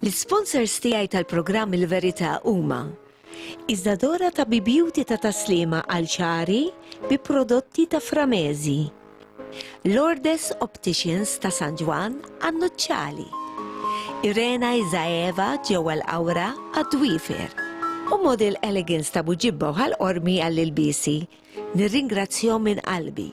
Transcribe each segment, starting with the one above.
L-sponsors tiegħi tal-programm Il-Verità huma Iżadora ta' Beauty ta' taslima għal ċari bi prodotti ta' Framezi, Lourdes Opticians ta' San Ġwan għan-Nuċċali, Irena Izaeva ġewwa l-Awra għad-Dwifer u Model Elegance ta' Buġibba għal-Qormi għall-Ilbisi. Nirringrazzjahom minn qalbi.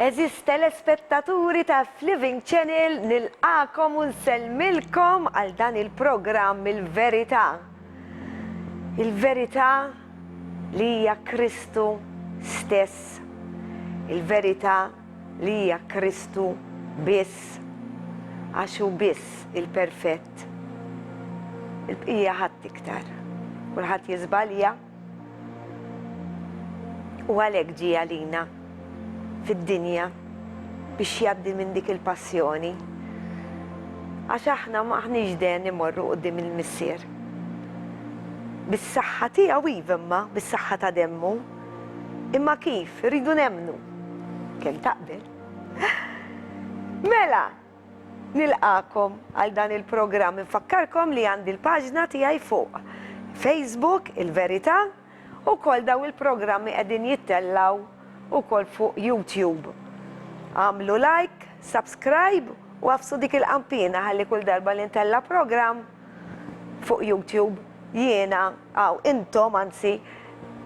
Eżis telespettaturi ta' Living Channel, nilqakom u nsellmilkom għal dan il-programm Il-Verità. Il-Verità li hija Kristu stess. Il-Verità li hija Kristu biss. Għax hu biss il-perfett. Il-bqija ħadd iktar. Kulħadd jiżbalja. U għalhekk ġie għalina fid-dinja biex jgħaddi minn dik il-passjoni. Għax aħna maħniex dejjem imorru quddiem il-missier. Bis-saħħa tiegħu imma, bis-saħħa ta' demmu. Imma kif? Irridu nemmnu. Kemm taqbel? Mela, nilqakom għal dan il-programm. Infakkarkom li għandi l-paġna tiegħi fuq Facebook, Il-Verità, u kol daw il-programmi qegħdin jittellaw u kol fuq YouTube. Għamlu like, subscribe u għafsu dik il-qampina ħalli kull darba li ntella program fuq YouTube jiena għaw intom anzi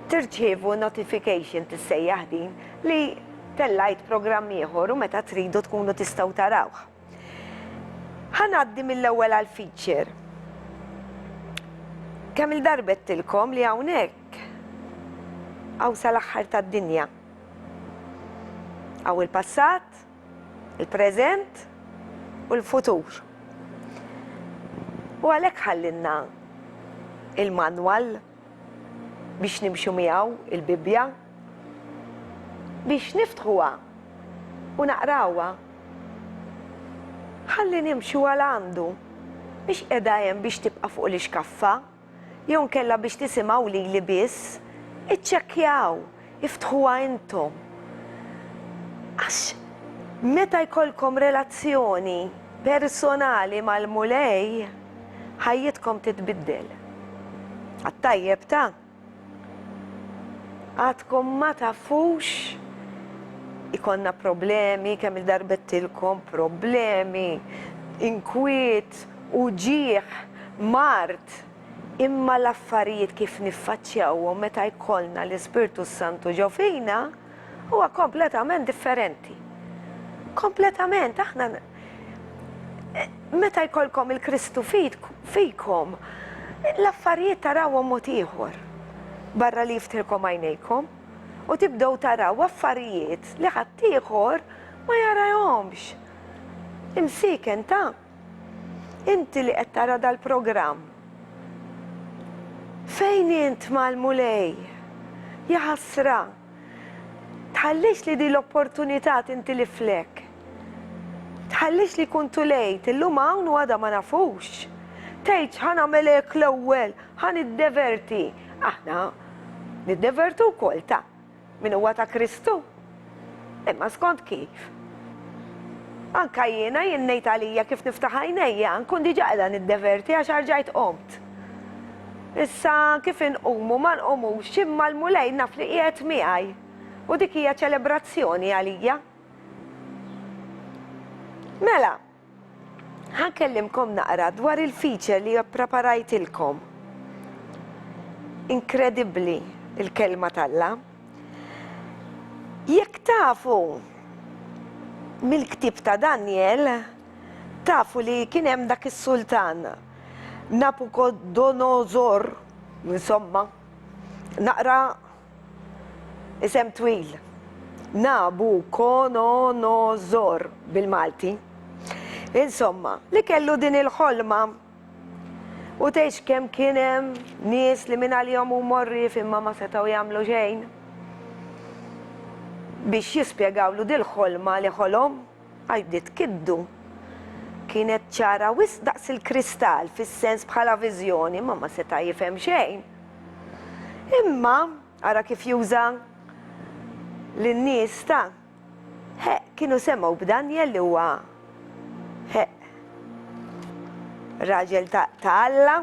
tirċievu notification tissejjaħ din li tellajt program ieħor u meta tridu tkunu tistgħu tarawh. Ħanaddi mill-ewwel għal feature. Kemm il-darbettilkom li hawnhekk għaw sal-aħħar tad-dinja. Għaw il-passat, il-preżent u l-futur. U għalhekk ħallinna il-manwal biex nimxu miegħu il-Bibja, biex niftħuha u naqrawha. Ħalli nimxu għal għandu biex qiegħda biex tibqa' fuq l-iskaffa, jew nkella biex tisimgħu lili biss, iċċekkjaw, iftħuha intom. Għax, meta jkollkom relazzjoni personali mal-mulej, ħajjitkom titbiddel. Għat-tajjeb ta' għadkom ma tafux ikonna problemi, kemm il-darbettilkom problemi, inkwiet, uġieħ, mart, imma l-affarijiet kif niffaċċjawhom meta jkollna l-Ispirtu Santu ġew fina, huwa kompletament differenti. Kompletament, aħna meta jkollkom il-Kristu fikom, l-affarijiet tarawhom mod ieħor. Barra li jiftilkom għajnejkom u tibdew taraw affarijiet li ħadd ieħor ma jarahomx. Imsiken ta' inti li qed tara dal-programm. Fejn int mal-mulej? Ja ħasra. Tħallix li di l-opportunità tinti li flek. Tħallix li kuntu lejt, illum hawn u għada ma nafux. Tgħid ħan għamelek l-ewwel, ħan iddeverti. Aħna niddevertu wkoll ta' min huwa ta' Kristu. Imma skont kif. Anka jiena jien ngħid għalija kif niftaħ għajnejja, nkun diġà qiegħda niddeverti għax arġajt qomt. Issa kif inqumu ma nqumux imma l-mulej naf li qiegħed miegħi. U dik hija ċelebrazzjoni għalija. Mela, ħankellimkom naqra dwar il-feature li preparajtilkom. Inkredibbli, il-kelma talla. Jekk tafu mill-ktib ta' Daniel, tafu li kien hemm dak is-sultan Nabucodonosor, insomma, naqra isem twil. Nabucodonosor bil-Malti. Insomma, li kellu din il-ħolma u tgħix kemm kien hemm nies li minn għalihom hu morrif imma ma setgħu jagħmlu xejn biex jispjegawlu dil-ħolma li ħolhom għajbdiet kiddu. Kienet ċara wisq daqs il-kristall fis-sens bħala viżjoni imma ma seta' jifhem xejn. Imma ara kif juża lin-nies ta' kienu semgħu b'Daniel li huwa raġel ta' Alla,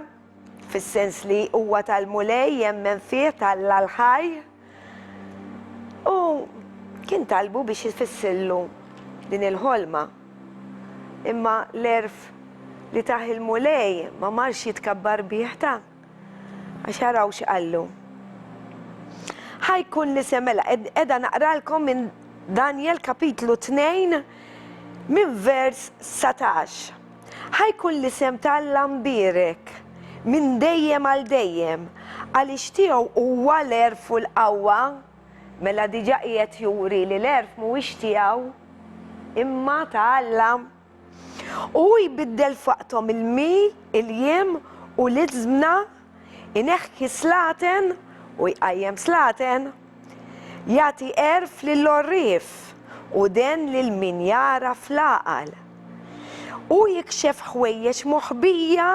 fis-sens li huwa tal-mulej jemmen fih tal-Alla l-ħaj. U kien talbu biex jifissillu din il-ħolma. Imma l-erf li taħ il-mulej ma marx jitkabbar bieħta. Għax araw x'qallu. Ħajkun li semela, edha naqralkom minn Daniel kapitlu 2 minn vers 17. Ħajkun li sem tal-Alla mbierek minn dejjem għal dejjem għaliex tiegħu huwa l-erf u l-qawwa, mela diġà qiegħed juri li l-erf mhuwiex tiegħu imma ta' Alla. U jbiddel faqthom il-mi, il-jiem u l-iżmna, ineħħi slaten u jqajjem slaten, jagħti erf lill-orrif u den lil min jara fl-għaqal. U jikxef ħwejjeġ moħbija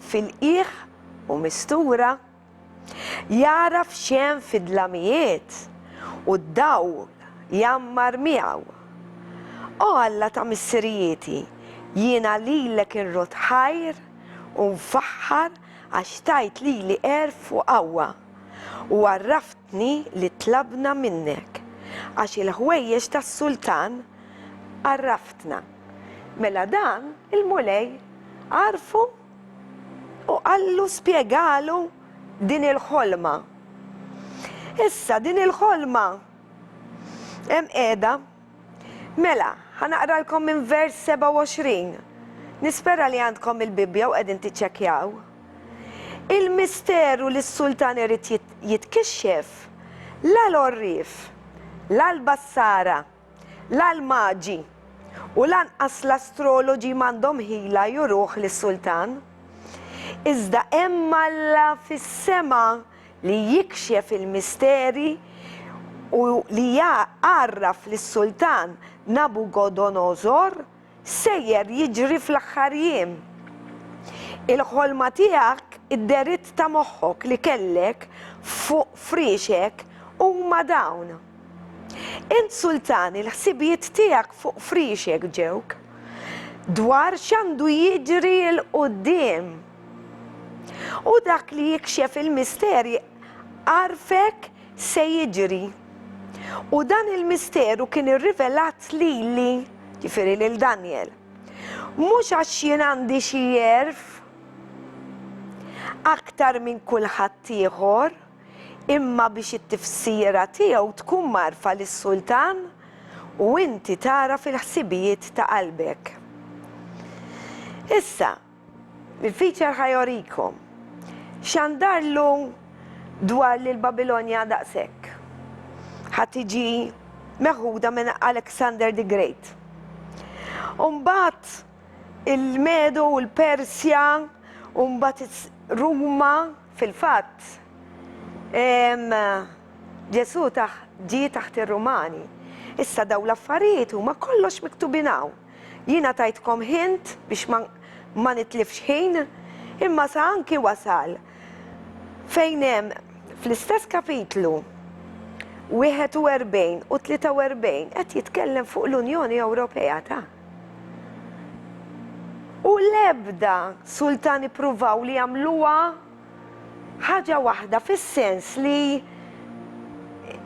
fil-qiegħ u mistura. Jaraf x'hemm fid-dlamijiet u d-dawl jammar miegħu. O Alla ta' missirijieti, jiena lilek irrot ħajr u nfaħħar għax tajt lili erf u qawwa u għarraftni li tlabna minnek għax il-ħwejjeġ tas-sultan għarraftna. Mela dan il-mulej għarfu u għallu spjegalu din il-ħolma. Issa din il-ħolma hemm qiegħda. Mela, ħanaqralkom minn vers 27. Nispera li għandkom il-Bibja u qegħdin tiċċekkjaw. Il-misteru li s-sultan irid jitkixxef la l-orrif, la l-bassara, la l-maġi u lanqas l-astroloġi m'għandhom ħila juruh lis-sultan. Iżda hemm Alla fis-sema li jikxef il-misteri u li jgħarraf lis-sultan Nabucodonosor sejjer jiġri fl-aħħar jiem. Il-ħolma tiegħek id-deritt ta' moħħok li kellek fuq friexek huma dawn. Int sultan il-ħsibijiet tiegħek fuq friexek ġewk dwar x'għandu jiġri l-qudiem. U dak li jikxef il-misteri għarfek se jiġri. U dan il-misteru kien irrivelat lili, ġifieri lil Daniel. Mhux għax jien għandi xi jerf aktar minn kulħadd ieħor, imma biex it-tifsira tiegħu tkun marfa lis-sultan u inti tara fil-ħsibijiet ta' qalbek. Issa, il-feature ħajorikom x'għandarlu dwar li l-Babilonja daqshekk. Ħadd tiġi meħuda minn Alexander the Great. Mbagħad il-Medu u l-Persja u mbagħad Ruma fil-fatt Ġesu ġie taħt ir-Rumani. Issa daw l-affarijiet huma kollox miktubin hawn. Jiena tajtkom hint biex ma nitlifx ħin, imma sa anki wasal fejn hemm fl-istess kapitlu 41 u 43 qed jitkellem fuq l-Unjoni Ewropea ta'. U l-ebda sultan ippruvaw li jagħmluha ħaġa waħda fis-sens li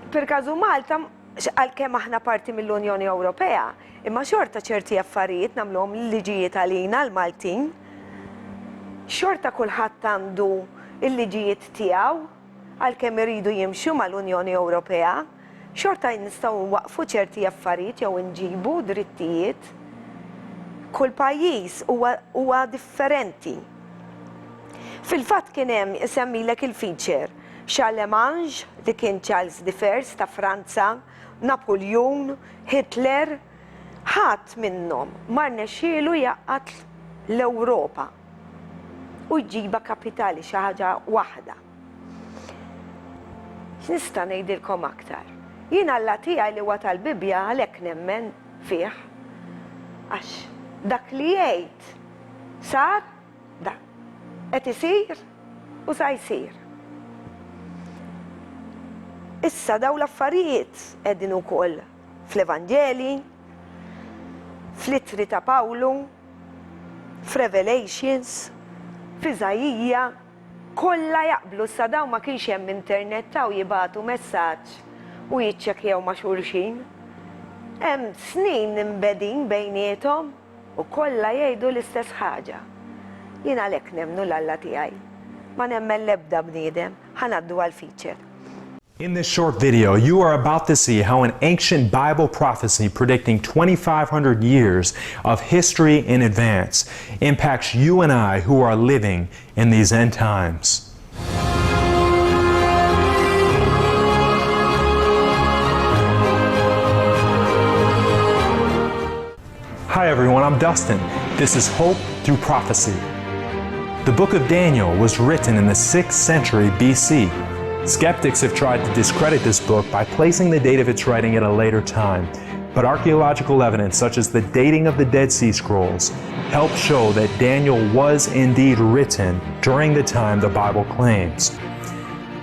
per każu Malta għalkemm aħna parti mill-Unjoni Ewropea, imma xorta ċerti affarijiet nagħmluhom l-liġijiet għalina l-Maltin, xorta kulħadd għandu l-liġijiet tiegħu għalkemm iridu jimxu mal-Unjoni Ewropea, xorta nistgħu waqfu ċerti affarijiet jew nġibu drittijiet. Kull pajjiż huwa differenti. Fil-fatt kien hemm isemmilek il-feature Charlemagne li kien Charles the First ta' Franza, Napoleon, Hitler, ħadd minnhom mar nexxielu jaqgħad l-Ewropa u jġiba kapitali xi ħaġa waħda. X'nista' ngħidilkom aktar? Jien Alla tiegħi li huwa tal-Bibja għalhekk nemmen fih għax dak li jgħid sar dak qed isir u sa jsir. Issa daw l-affarijiet qegħdin ukoll fl-Evanġeli, fl-Ittri ta' Pawlu, f'Revelations, f'Iżajija, kollha jaqblu sa dawn ma kienx hemm internet taw jibagħtu messaġġ u jiċċekkjaw ma' xulxin. Hemm snin imbedin bejniethom u kollha jgħidu l-istess ħaġa. Jien għalhekk nemmnu l-Alla tiegħi. Ma nemmen l-ebda bniedem, ħanaddu għall-feature. In this short video, you are about to see how an ancient Bible prophecy predicting 2,500 years of history in advance impacts you and I who are living in these end times. Hi everyone, I'm Dustin. This is Hope Through Prophecy. The book of Daniel was written in the 6th century BC. Skeptics have tried to discredit this book by placing the date of its writing at a later time, but archaeological evidence such as the dating of the Dead Sea Scrolls help show that Daniel was indeed written during the time the Bible claims.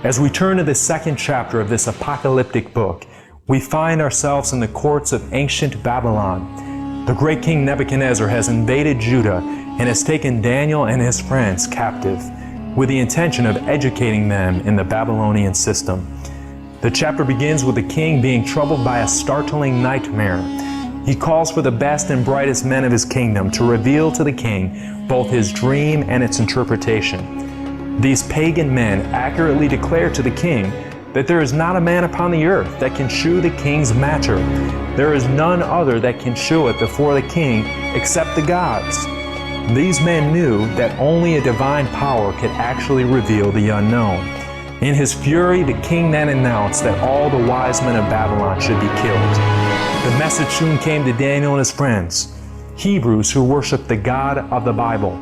As we turn to the 2nd chapter of this apocalyptic book, we find ourselves in the courts of ancient Babylon. The great king Nebuchadnezzar has invaded Judah and has taken Daniel and his friends captive, with the intention of educating them in the Babylonian system. The chapter begins with the king being troubled by a startling nightmare. He calls for the best and brightest men of his kingdom to reveal to the king both his dream and its interpretation. These pagan men accurately declare to the king that there is not a man upon the earth that can shew the king's matter. There is none other that can shew it before the king except the gods. These men knew that only a divine power could actually reveal the unknown. In his fury, the king then announced that all the wise men of Babylon should be killed. The message soon came to Daniel and his friends, Hebrews who worshiped the God of the Bible.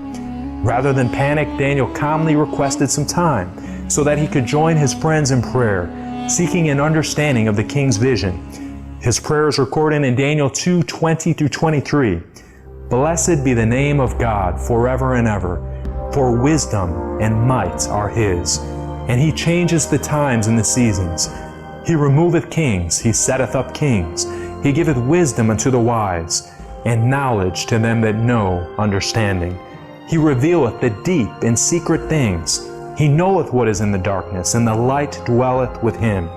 Rather than panic, Daniel calmly requested some time so that he could join his friends in prayer, seeking an understanding of the king's vision. His prayer is recorded in Daniel 2:20-23. Blessed be the name of God forever and ever, for wisdom and might are his. And he changes the times and the seasons. He removeth kings, he setteth up kings. He giveth wisdom unto the wise, and knowledge to them that know understanding. He revealeth the deep and secret things. He knoweth what is in the darkness, and the light dwelleth with him.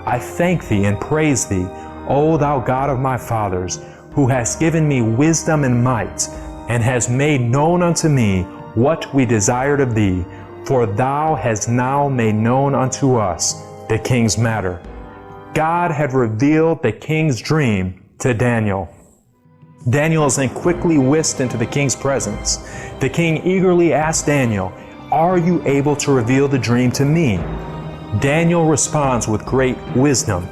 I thank thee and praise thee, O thou God of my fathers, who hast given me wisdom and might, and hast made known unto me what we desired of thee, for thou hast now made known unto us the king's matter. God had revealed the king's dream to Daniel. Daniel is then quickly whisked into the king's presence. The king eagerly asked Daniel, "Are you able to reveal the dream to me?" Daniel responds with great wisdom.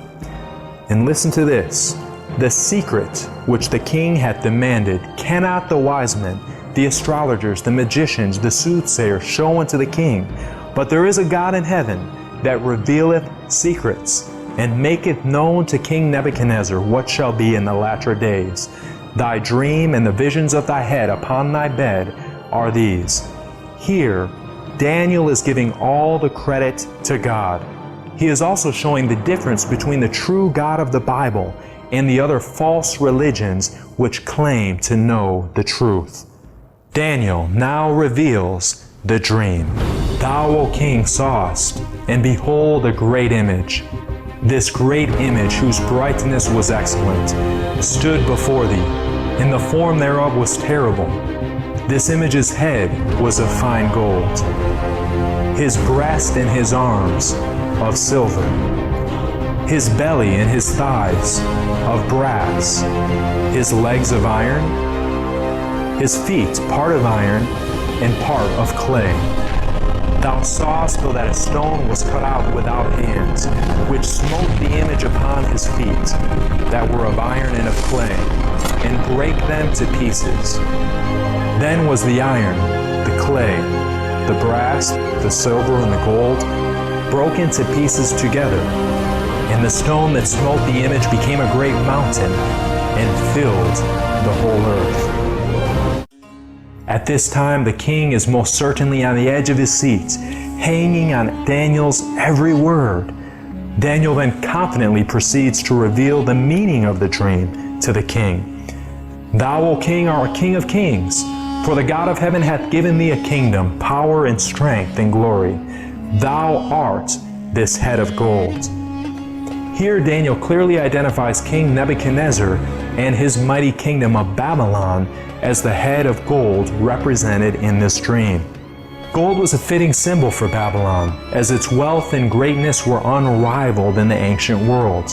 And listen to this. The secret which the king hath demanded cannot the wise men, the astrologers, the magicians, the soothsayers show unto the king. But there is a God in heaven that revealeth secrets, and maketh known to King Nebuchadnezzar what shall be in the latter days. Thy dream and the visions of thy head upon thy bed are these. Here, Daniel is giving all the credit to God. He is also showing the difference between the true God of the Bible and the other false religions which claim to know the truth. Daniel now reveals the dream. Thou, O king, sawest, and behold a great image. This great image, whose brightness was excellent, stood before thee, and the form thereof was terrible. This image's head was of fine gold. His breast and his arms of silver, his belly and his thighs of brass, his legs of iron, his feet part of iron and part of clay. Thou sawest though that a stone was cut out without hands, which smote the image upon his feet, that were of iron and of clay, and brake them to pieces. Then was the iron, the clay, the brass, the silver, and the gold broken to pieces together, and the stone that smote the image became a great mountain, and filled the whole earth. At this time, the king is most certainly on the edge of his seat, hanging on Daniel's every word. Daniel then confidently proceeds to reveal the meaning of the dream to the king. Thou, O king, art a king of kings, for the God of heaven hath given thee a kingdom, power and strength and glory. Thou art this head of gold. Here Daniel clearly identifies King Nebuchadnezzar and his mighty kingdom of Babylon as the head of gold represented in this dream. Gold was a fitting symbol for Babylon, as its wealth and greatness were unrivaled in the ancient world.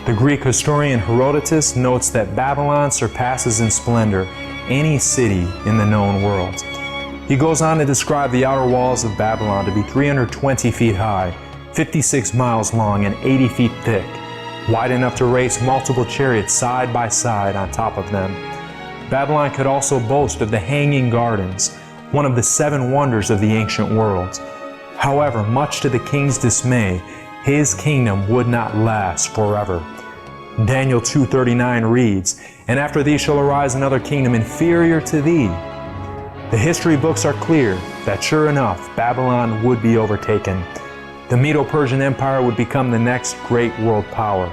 The Greek historian Herodotus notes that Babylon surpasses in splendor any city in the known world. He goes on to describe the outer walls of Babylon to be 320 feet high, 56 miles long, and 80 feet thick, wide enough to race multiple chariots side by side on top of them. Babylon could also boast of the Hanging Gardens, one of the 7 wonders of the ancient world. However, much to the king's dismay, his kingdom would not last forever. Daniel 2:39 reads, "And after thee shall arise another kingdom inferior to thee." The history books are clear that sure enough, Babylon would be overtaken. The Medo-Persian Empire would become the next great world power.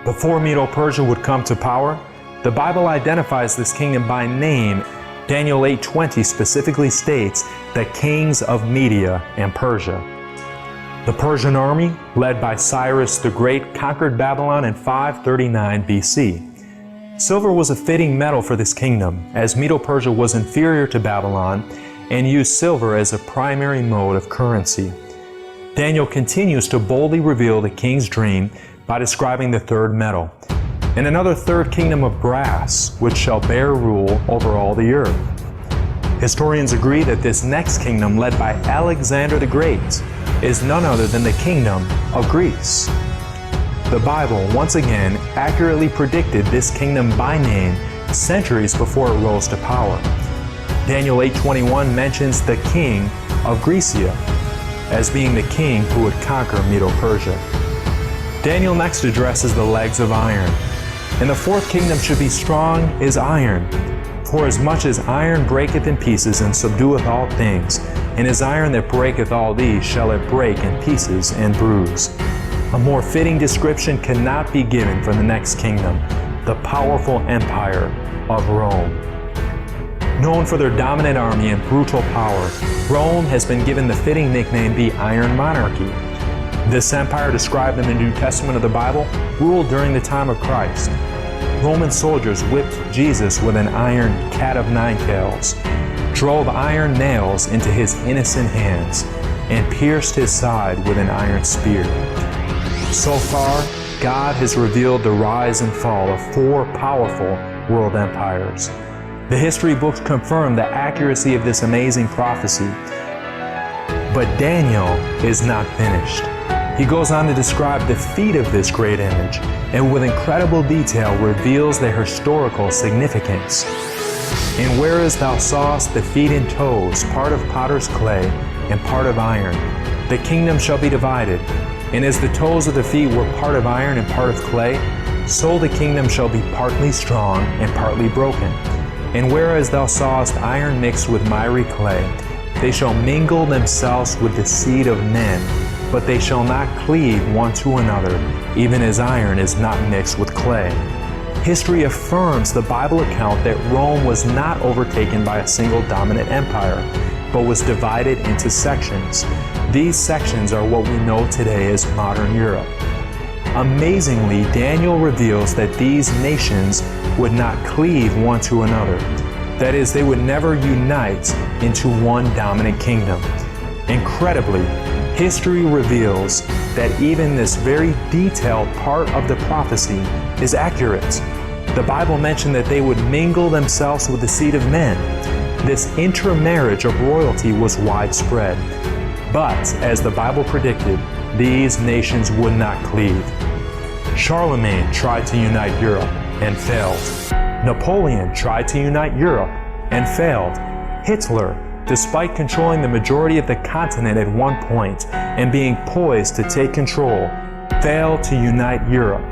Before Medo-Persia would come to power, the Bible identifies this kingdom by name. Daniel 8:20 specifically states the kings of Media and Persia. The Persian army, led by Cyrus the Great, conquered Babylon in 539 BC. Silver was a fitting metal for this kingdom, as Medo-Persia was inferior to Babylon and used silver as a primary mode of currency. Daniel continues to boldly reveal the king's dream by describing the third metal, and another third kingdom of brass, which shall bear rule over all the earth. Historians agree that this next kingdom, led by Alexander the Great, is none other than the kingdom of Greece. The Bible once again accurately predicted this kingdom by name centuries before it rose to power. Daniel 8:21 mentions the king of Grecia as being the king who would conquer Medo-Persia. Daniel next addresses the legs of iron. And the fourth kingdom should be strong as iron. For as much as iron breaketh in pieces and subdueth all things, and as iron that breaketh all these shall it break in pieces and bruise. A more fitting description cannot be given for the next kingdom, the powerful empire of Rome. Known for their dominant army and brutal power, Rome has been given the fitting nickname the Iron Monarchy. This empire, described in the New Testament of the Bible, ruled during the time of Christ. Roman soldiers whipped Jesus with an iron cat of 9 tails, drove iron nails into his innocent hands, and pierced his side with an iron spear. So far, God has revealed the rise and fall of 4 powerful world empires. The history books confirm the accuracy of this amazing prophecy. But Daniel is not finished. He goes on to describe the feet of this great image, and with incredible detail reveals their historical significance. And whereas thou sawest the feet and toes, part of potter's clay and part of iron, the kingdom shall be divided. And as the toes of the feet were part of iron and part of clay, so the kingdom shall be partly strong and partly broken. And whereas thou sawest iron mixed with miry clay, they shall mingle themselves with the seed of men, but they shall not cleave one to another, even as iron is not mixed with clay. History affirms the Bible account that Rome was not overtaken by a single dominant empire, but was divided into sections. These sections are what we know today as modern Europe. Amazingly, Daniel reveals that these nations would not cleave one to another. That is, they would never unite into one dominant kingdom. Incredibly, history reveals that even this very detailed part of the prophecy is accurate. The Bible mentioned that they would mingle themselves with the seed of men. This intermarriage of royalty was widespread. But, as the Bible predicted, these nations would not cleave. Charlemagne tried to unite Europe and failed. Napoleon tried to unite Europe and failed. Hitler, despite controlling the majority of the continent at one point and being poised to take control, failed to unite Europe.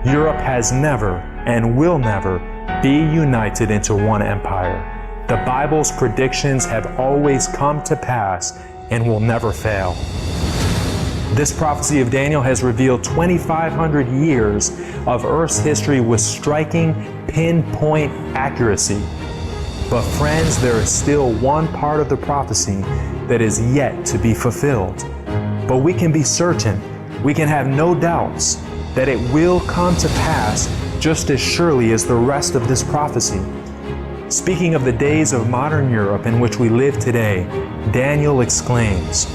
Europe has never and will never be united into one empire. The Bible's predictions have always come to pass and will never fail. This prophecy of Daniel has revealed 2,500 years of Earth's history with striking, pinpoint accuracy. But friends, there is still one part of the prophecy that is yet to be fulfilled. But we can be certain, we can have no doubts, that it will come to pass just as surely as the rest of this prophecy. Speaking of the days of modern Europe in which we live today, Daniel exclaims,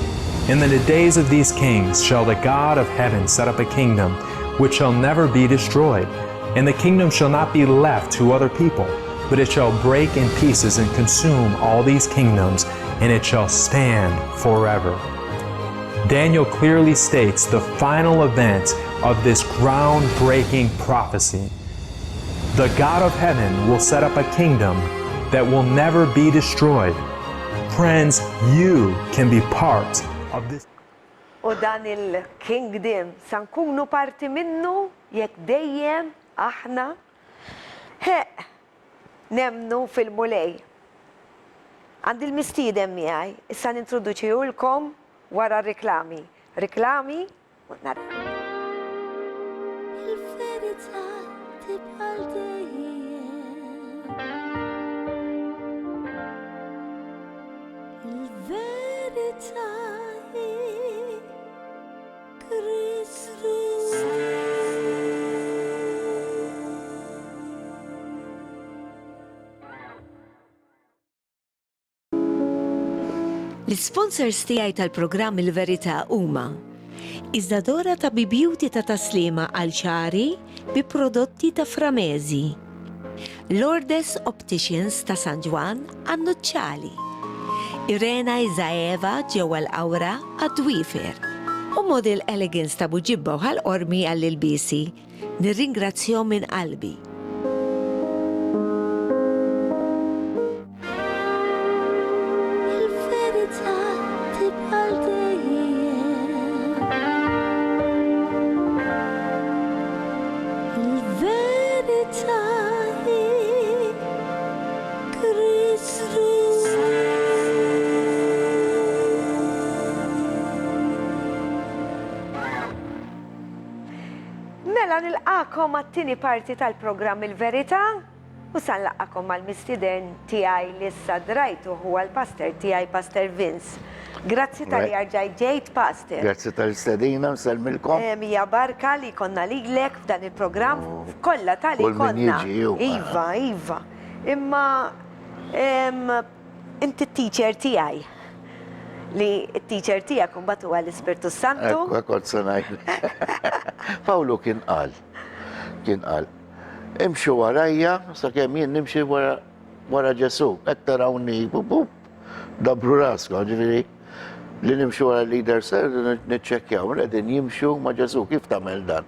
"In the days of these kings shall the God of heaven set up a kingdom which shall never be destroyed, and the kingdom shall not be left to other people, but it shall break in pieces and consume all these kingdoms, and it shall stand forever." Daniel clearly states the final event of this groundbreaking prophecy. The God of heaven will set up a kingdom that will never be destroyed. Friends, you can be part of this. U dan il-kingdom san kunu parti minnu jekk dejjem aħna nemnu fil-mulej. Għandi l-mistiedem miegħi, issa nintroduċihulkom wara reklami. Reklami, Il-verità tibqa' dejjem. Il-verità hi Kristus. L-sponsors tiegħi tal-programm Il-Verità huma Iżdadora ta' Beauty ta' taslima għal ċari bi prodotti ta' Framezi, Lourdes Opticians ta' San Ġwan għan-Nuċċali, Irena Izaeva ġewwa l-Awra għad-Dwifer u Model Elegance ta' Buġibba u ħal-Qormi għall-ilbisi. Nirringrazzjahom minn qalbi. Il-verità tibqa' dejjem. Il-verità hi Kristus. mela nilqakom għat-tieni parti tal-programm Il-Verità u san laqakom mal-mistieden tiegħi li issa drajtu huwa l-pastor tiegħi Pastor Vince. Grazzi tal-li arġaj ġejt, Pastor. Grazzi tal-istedina, nsalmilkom. Mija barka li konna lilek f'dan il-programm kollha tal-li Kull min konna. jiġi jew. Iva. Imma inti t-teacher tiegħi. Li t-teacher tiegħek imbagħad huwa l-Ispirtu Santu. Kont sanajt. Pawlu kien qal. Imxu warajja, sakemm jien nimxi wara Ġesu. Hekk tarawni dabru raskom, ġifieri li nimxu wara l-leader ser niċċekkjaw, qegħdin jimxu ma' Ġesu kif tagħmel dan.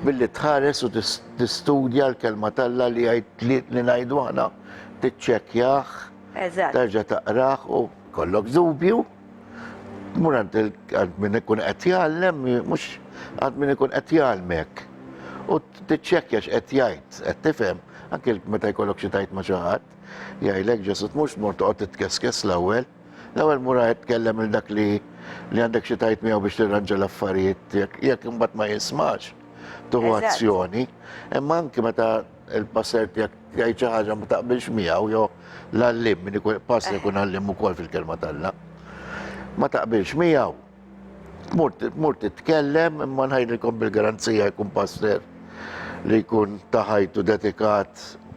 Billi tħares u tistudja l-kelma talla li ngħidu aħna, tiċċekkjah, terġa' taqrah u kollok dubju. Murant għad min ikun qed jgħallem, mhux għad min ikun qed jgħallmek. U tiċċekkja x'qed jgħid, qed tifhem, anke meta jkollok xi tgħid ma' xi ħadd, jgħidlek Ġesu mhux tmur toqgħod titkeskes l-ewwel. L-ewwel mura jitkellem il dak li għandek xi tgħid miegħu biex tirranġa l-affarijiet, jekk imbagħad ma jismax tuħu azzjoni. Imma anke meta il-passer tiegħek jgħid xi ħaġa ma taqbilx miegħu jew l-għallim min ikun passer ikun għallim ukoll fil-kelma talla. Ma taqbilx miegħu. Tmur titkellem imma nħajdilkom bil-garanzija jkun passer li jkun taħajtu dedikat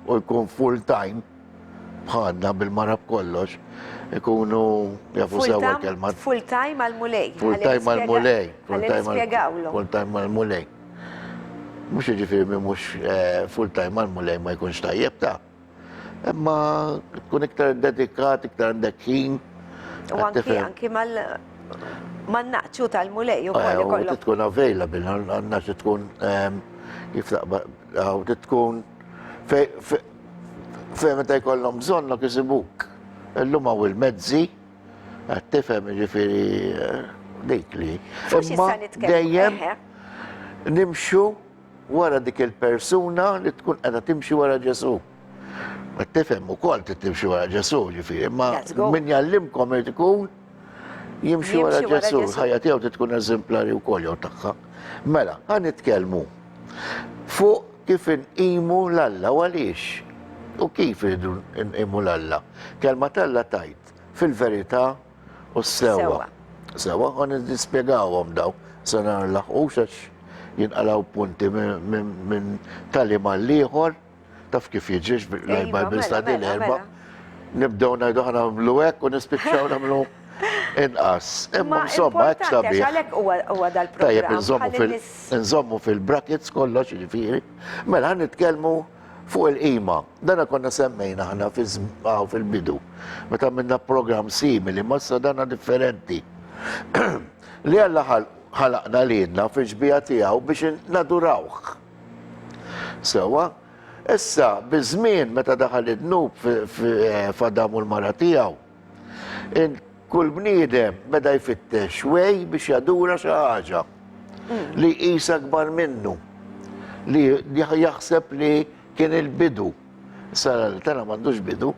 u jkun full time bħalna bil-marab kollox, ikunu jafu sewa kelma. Full time għal-mulej. Full time għal-mulej. Għal-nispiegawlu. Full time għal-mulej. Mux ġifiri mi mux full time għal-mulej ma jkunx tajjeb ta' imma tkun iktar dedikat, iktar għandek ħin. U anki mal-naċċu tal-mulej u kollu U kollu. tkun available, għanna tkun tkun fej meta jkollhom bżonnok isibuk. Illum hawn il-mezzi, għad tifhem ġifieri dik li. Imma dejjem nimxu wara dik il-persuna li tkun qiegħda timxi wara Ġesu. Għad tifhem ukoll timxi wara Ġesu ġifieri, imma min jallimkom irid ikun jimxi wara Ġesu. Ħajja tiegħu tkun eżemplari wkoll jew tagħha. Mela, ħan nitkellmu fuq kif inqimu l-Alla għaliex. U kif irridu nqimu l-Alla? Kelma tal-Alla tajt fil-verità u s-sewa. Sewa, għan nispiegawhom daw, sa narlaħqux għax jinqalaw punti minn talim għall-ieħor, taf kif jiġix bil-Bible study l-erba. Nibdew ngħidu ħana nagħmlu hekk u nispiċċaw nagħmlu inqas. Imma insomma hekk sabiħ. Għalhekk huwa Tajjeb dal-programm. inżommu fil-brackets kollox ġifieri. Mela ħan nitkellmu fuq il-qima. Dana konna semmejna ħana fil-bidu. Meta minna program simili, massa dana differenti. Li Alla ħalaqna lilna fil-ġbija tiegħu biex nadurawh. Sewa, issa biżmien meta daħal id-dnub f'Adam u l-mara tiegħu, kull bniedem beda jfittex wej biex jadura xi ħaġa li qisha kbar minnu, li jaħseb li kien il-bidu. Sara li tana m'għandux bidu,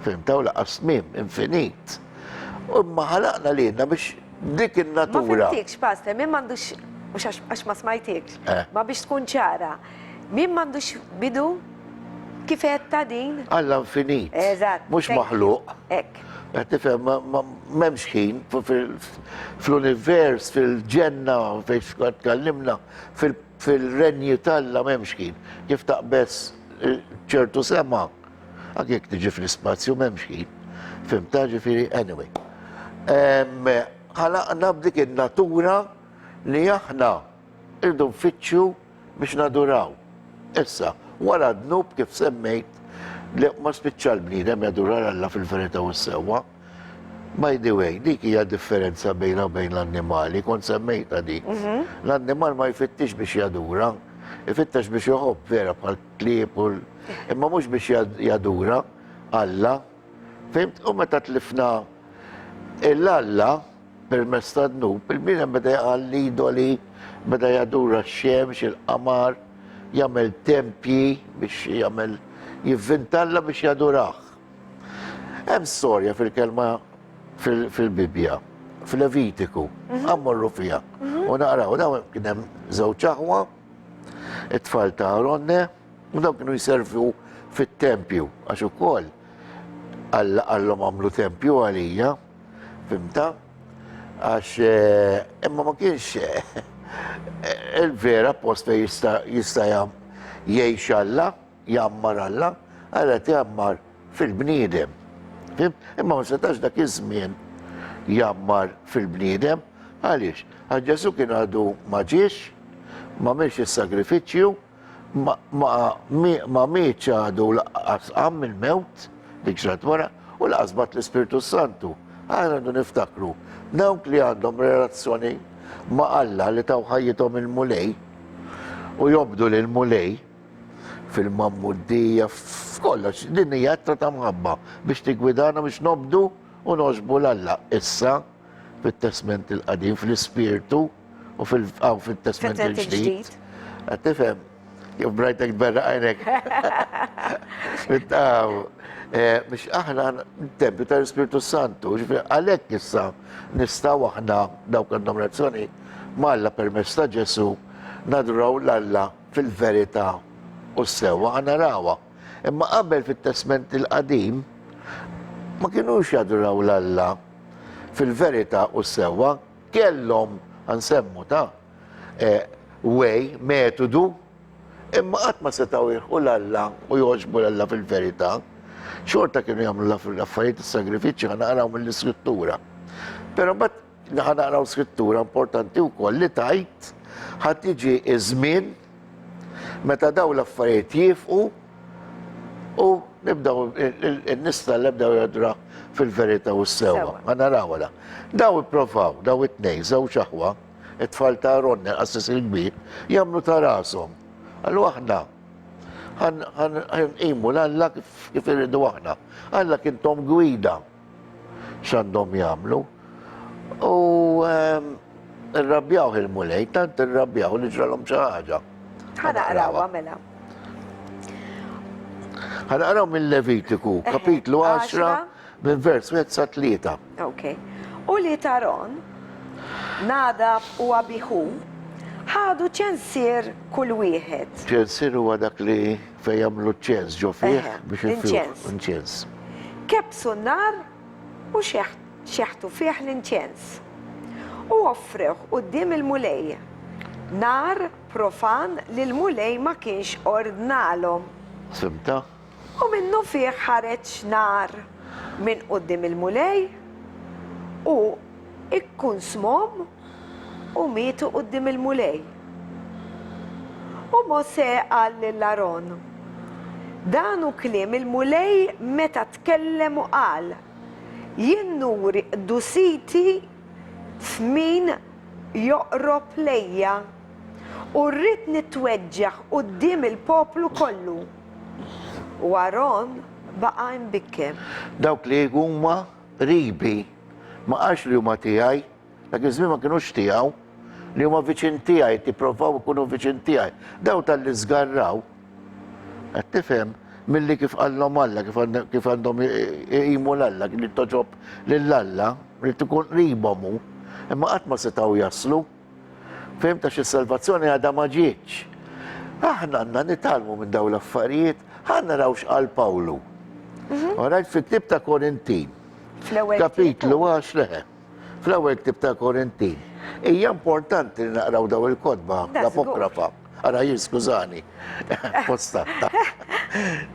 fimtaw laqas tmiem, infinit. U imma ħalaqna lilna biex dik in-natura. Ma fimtikx, pastor, min m'għandux, għax ma smajtikx, ma biex tkun ċara, min m'għandux bidu kif ta' din? Alla infinit. Eżatt. Mhux maħluq. Hekk. Tifhem m'hemmx ħin fl-univers, fil-ġenna, fejn tkellimna, fil-renji tal-Alla m'hemmx ħin. Kif taqbess ċertu sema, anke jekk tiġi fl-ispazju m'hemmx ħin. Fimta ġifieri anyway. Ħalaqna b'dik in-natura li aħna irdu nfittxu biex naduraw. Issa, wara d-dnub kif semmejt li ma spiċċa l-bniedem jadurar Alla fil-verità u s-sewwa. By the way, dik hija differenza bejna u bejn l-annimali, kont semmejta dik. L-annimal ma jfittix biex jadura, jfittax biex joħob vera bħal klieb imma mhux biex jadura Alla. Fimt, u meta tlifna l-Alla permezz ta' dnub, il-bniedem beda jaqalli idoli, beda jadura x-xemx, il-qamar, jagħmel tempji biex jagħmel jivvintalla biex jaduraħ. Hemm storja fil-kelma fil-Bibja, fil-Levitiku, għammurru fija. U naqraw, daw kien hemm żewġ aħwa, it-tfal ta' Aronne, u daw kienu jservu fit-tempju, għax ukoll għallhom għamlu tempju għalija, fimta, għax imma ma kienx il-vera post fej jista' jgħix Alla, jammar Alla, Alla jammar fil-bniedem. Imma ma setax dak iż-żmien jammar fil-bniedem, għaliex? Għal Ġesu kien għadu ma ġiex, ma milx is-sagrifiċċju, ma mietx għadu laqas qam il-mewt, dik ġrat wara, u laqas bat l-Ispiritu Santu. Għana għandu niftakru, dawk li għandhom relazzjoni ma' Alla li taw ħajjithom il-mulej u jobdu l-mulej fil-mammuddija, f'kollox, din hija ta' mħabba biex tigwidana biex nobdu u noġbu l-Alla. Issa, fit-Testament il-qadim, fil-Ispirtu u fil-Testament il-ġdid. Għad tifhem, kif brajtek berra għajnek. Biex aħna n-tempju tal-Ispirtu Santu, għalhekk issa nistgħu aħna dawk għandhom relazzjoni ma' Alla permezz ta' Ġesu naduraw l-Alla fil-verità u s-sewwa narawa. Imma qabel fit-Testament il-qadim ma kienux jaduraw l-Alla fil-verità u s-sewwa, kellhom ansemmu ta' way, metodu, imma qatt ma setgħu jilħu l-Alla u joġbu l-Alla fil-verità. xorta kienu jagħmlu l-affarijiet is-sagrifiċċji ħa naqraw mill-iskrittura. Però mbagħad ħa naqraw skrittura importanti wkoll li tajt ħadd jiġi iż-żmien meta daw l-affarijiet jifqu u nibdaw in-nista l-ebdaw jadra fil-verità u s-sewa. Ħa narawha. Daw ippruvaw, daw it-tnejn, żewġ aħwa, it-tfal ta' Ron, assis il-kbir, jagħmlu ta' rashom. Għallu aħna ħanqimu l-Alla kif irridu aħna. Alla kintom gwida x'għandhom jagħmlu. U irrabjaw il-mulej, tant irrabjaw li ġralhom xi ħaġa. Ħanaqrawha mela. Ħanaqraw mill-Levitiku, kapitlu 10, minn vers 1 sa 3. Ok. U li taron, Nadab u Abihu, ħadu ċensir kull wieħed. ċensir huwa dak li fejn jagħmlu ċens ġo fih biex l-inċens. inċens. Kebsu n-nar u xeħtu fih l-inċens. U offrew qudiem il-mulej. Nar profan li l-mulej ma kienx ordnalhom. Simta? U minnu fih ħareġ nar minn qudiem il-mulej u ikkun smom u mietu qudiem il-mulej. U Mose qal lill-Aron, dan hu kliem il-mulej meta tkellem u qal, jien nuri dusiti f'min joqrob lejja u rrid nitweġġaħ quddiem il-poplu kollu. U Aron baqa' imbikkem. Dawk li huma ribi ma qax li huma tiegħi, dak iż-żmien ma kinux tiegħu, li huma viċin tiegħi, tipprovaw ikunu viċin tiegħi. Daw tal-li żgarraw, qed tifhem milli kif qallhom Alla, kif għandhom iqimu l-Alla, li toġob lill-Alla, li tkun qribhom hu, imma qatt ma setgħu jaslu. Fehmt għax is-salvazzjoni għadha ma ġietx. Aħna għandna nitalmu minn dawn l-affarijiet, ħanna naraw x'qal Pawlu. Orajt fil-ktib ta' Korintin. Kapitlu 10, fl-ewwel ktib ta' Korintin. Hija importanti li naqraw daw il-kodba, l-apokrafa. Ara skużani, postata.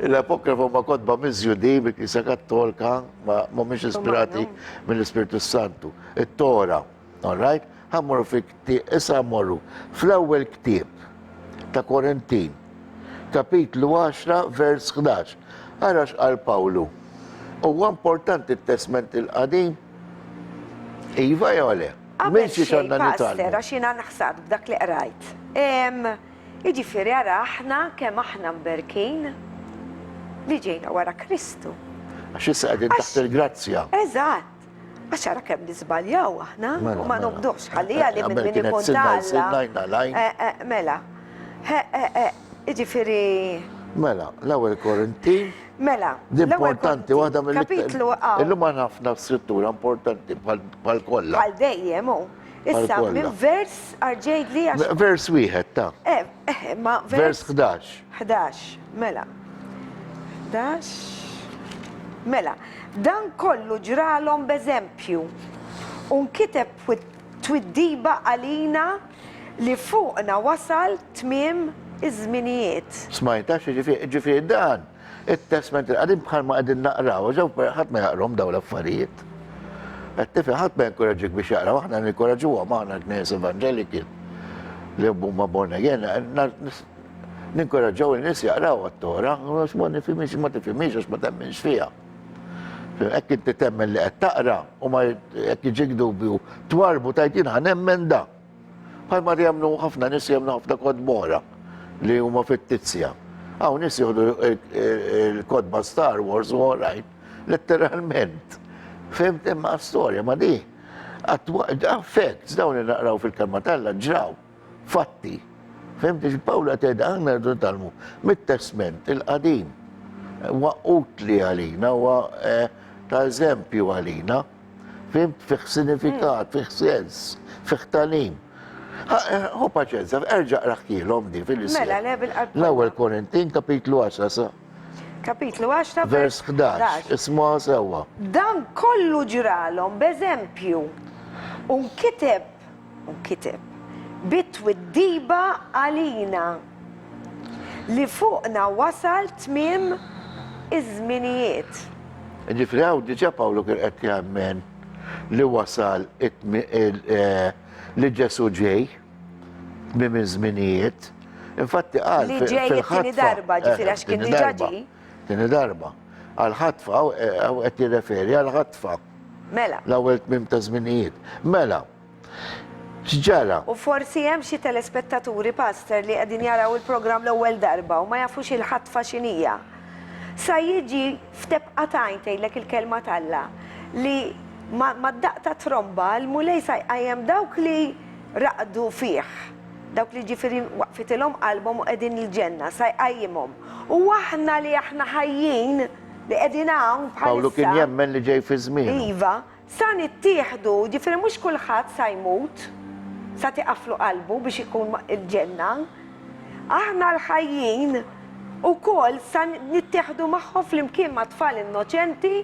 L-apokrafa ma kodba miż-Judi, bil-Kisa Kattolika, ma mhumiex ispirati mill-Ispiritu Santu. It-Tora, all right? Ħammorru issa ħammorru fl-ewwel ktib ta' Korintin, kapitlu 10, vers 11. Ara x'qal Pawlu. Huwa importanti t-testament il-qadim. Iva jew le? Qabel xejn, Pastor, għax jiena naħseb b'dak li qrajt. Jiġifieri ara aħna kemm aħna mberkin li ġejna wara Kristu. Għax issa qegħdin taħt il-grazzja. Eżatt. Għax ara kemm nisbaljaw aħna u ma nobdux ħallija li minn min ikun talla. Mela. Jiġifieri. Mela, l-ewwel Korintin. Mela. Importanti waħda mill-kapitlu illum għandna ħafna scrittura importanti bħal kollha. Bħal dejjem hu. Issa minn vers arġejt li għax. Vers wieħed ta'. Ma vers 11. 11, mela. 11. Mela, dan kollu ġralhom b'eżempju. Unkiteb twiddiba għalina li fuqna wasal tmiem iż-żminijiet. Smajtax ġifieri dan. Il-testament il-qadim bħal ma qegħdin naqraw, ġew ħadd ma jaqrom dawn l-affarijiet. Qed tifhem ħadd ma jinkoraġġik biex jaqraw, aħna nikkoraġġuhom aħna knies evanġeliki li huma born again, ninkoraġġaw in-nies jaqraw għat-Tora, għax ma nifhimx ma tifhimx għax ma temminx fiha. Hekk inti temmen li qed taqra u ma jekk jiġik dubju twarbu tajtin ħanemmen da. Bħal ma jagħmlu ħafna nies jagħmlu ħafna kodbora li huma fit-tizzja. Għaw nis juhdu il-kodba Star Wars u għorajt, letteralment. Fimt imma storja, ma di. Facts, dawn li naqraw fil-kalma talla, ġraw, fatti. Fimt Pawla teda għanna rridu talmu, mit-testament, il-qadim. Wa utli għalina, wa ta' eżempju għalina. Fimt fiħ sinifikat, fiħ sens, fiħ talim. Hu paċenza, erġa' raħkilhom di fil-isem. Mela, l-ewwel Korintin, kapitlu 10 sa. Kapitlu 10, vers 11. Isma' sewwa. Dan kollu ġralhom b'eżempju. Unkiteb bitwiddiba għalina li fuqna wasal tmiem iż-żminijiet. Ġifri għaw diġa Pawlu kien qed jemmen li wasal li Ġesu ġej minn iż-żminijiet. Infatti qal Li ġej it-tieni darba, ġifieri għax kien diġà ġej. Tieni darba. Għal-ħatfa għaw qed jirreferi għal-ħatfa. Mela. L-ewwel tmiem ta' żminijiet. Mela. X'ġara? U forsi hemm xi telespettaturi pastor li qegħdin jaraw il-programm l-ewwel darba u ma jafux il-ħatfa x'inhija. Sa jiġi f'tebqatajn tgħidlek il-kelma talla li ma daq ta' tromba l-mulej sa jqajjem dawk li raqdu fih. Dawk li ġifieri waqfitilhom qalbhom u qegħdin il-ġenna sa jqajjimhom. U aħna li aħna ħajjin li qegħdin hawn bħalissa. Pawlu kien jemmen li ġej fi żmien. Iva, sa nittieħdu, ġifieri mhux kulħadd sa jmut, sa tiqaflu qalbu biex ikun il-ġenna. Aħna l-ħajjin ukoll sa nittieħdu magħhom flimkien ma' tfal innoċenti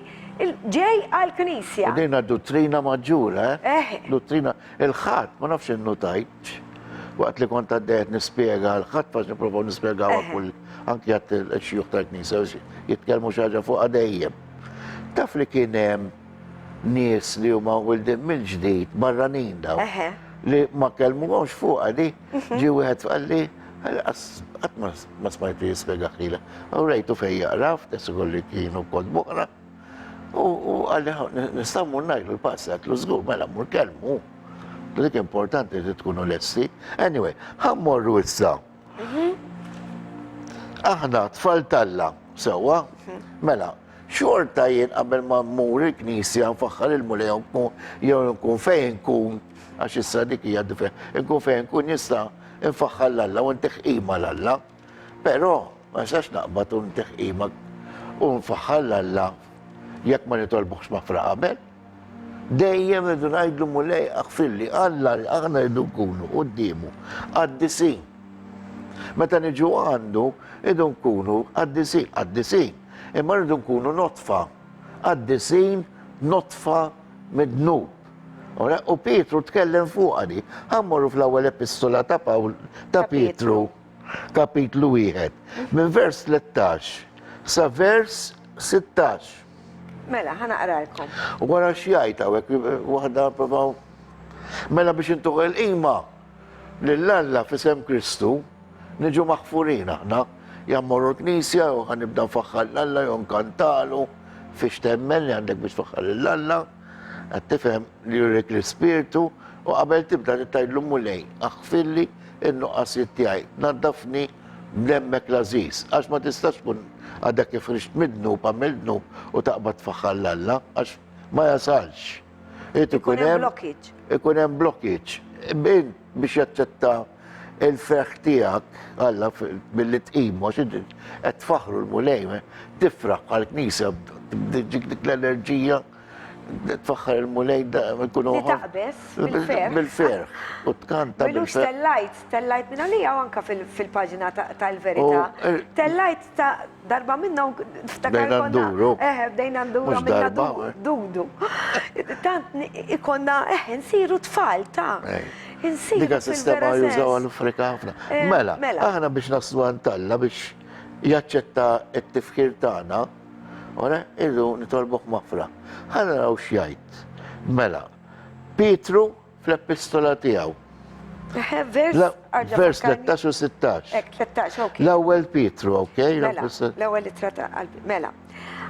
ġej għall-Knisja. U dina dottrina maġġura, Eh. Dottrina, il-ħadd, ma nafx innotajt. Waqt li kont għaddejt nispjega l-ħadd fax niprofaw nispjegaw kull anki għat il-xjuħ tal-Knisja jitkellmu xi ħaġa fuq dejjem. Taf li kien hemm nies li huma wildin mill-ġdid barranin daw. Li ma kellmuhomx fuq di, ġi wieħed qalli għat ma smajt li jispjega ħila. U rejtu fej jaqraf, tessu li kienu kod buqra. U għalli nistammu najlu l-passat, l żgur mela mur kelmu. Dik importanti li tkunu lesti. Anyway, ħammorru issa. Aħna tfal talla, sewa, mela, xorta jien qabel ma mmur il-Knisja nfaħħar il-mulej jew nkun fejn nkun, għax issa dik hija differ, nkun fejn nkun jista' nfaħħar l-Alla u nteħqima l-Alla. Però ma nistax naqbad u nteħqima u nfaħħar l-Alla jekk ma nitolbuħx mafra qabel. Dejjem idu ngħidlu mulej aħfilli Alla aħna rridu nkunu qudiemu għaddisin. Meta niġu għandu idu nkunu għaddisin. Imma rridu nkunu notfa. Għaddisin notfa mid-dnub. U Pietru tkellem fuq għadi. Ħammorru fl-ewwel epistola ta' Pietru, kapitlu 1, minn vers 13 sa vers 16. Mela, ħanaqralkom. U għara xjajta, waħda provaw. Mela biex intuħ il-qima l-Alla fisem Kristu, niġu maħfurin aħna, jammorru l-Knisja, u għanibda nfaxħal l-Alla, u nkantalu, fiex temmen li għandek biex tfaxħal l-Alla, għattifem li jurik l-Spiritu, u qabel tibda nittajlu mulej, aħfilli il-nuqqasiet tijaj, naddafni blemmek l-aziz, għax ma tistax kun għadak jifrixt mid-dnub, għamil-dnub, u taqbad tfaxħal l-Alla, għax ma jasalx. Ikun hemm blokkiġ. Ikun hemm blokkiġ. Biex jaċċetta il-freħ tiegħek Alla billi tqimu għax qed tfaħru l-mulej, tifraħ għall-Knisja dik l-enerġija tfaħħar il-mulej jkunu Li taqbes bil-ferħ. bil-ferħ. U tkanta Milux bil-ferħ. tellajt minna li għaw anka fil-pagina tal-verita. Tellajt ta' darba minna Bdejna nduru. bdejna nduru Mhux minna darba, dudu. Tant ikonna, nsiru tfal ta' nsiru Dika sistema jużaw għal-Afrika ħafna. Mela, aħna biex naslu għantalla biex jaċċetta it-tifkir tagħna, ora, irdu nitolbuh mafra. Ħana raw xjajt. Mela, Pietru fl-epistola tiegħu. Vers 13 u 16. 13, ok. L-ewwel Pietru, ok? Mela, l-ewwel ittra ta' qalbi. Mela.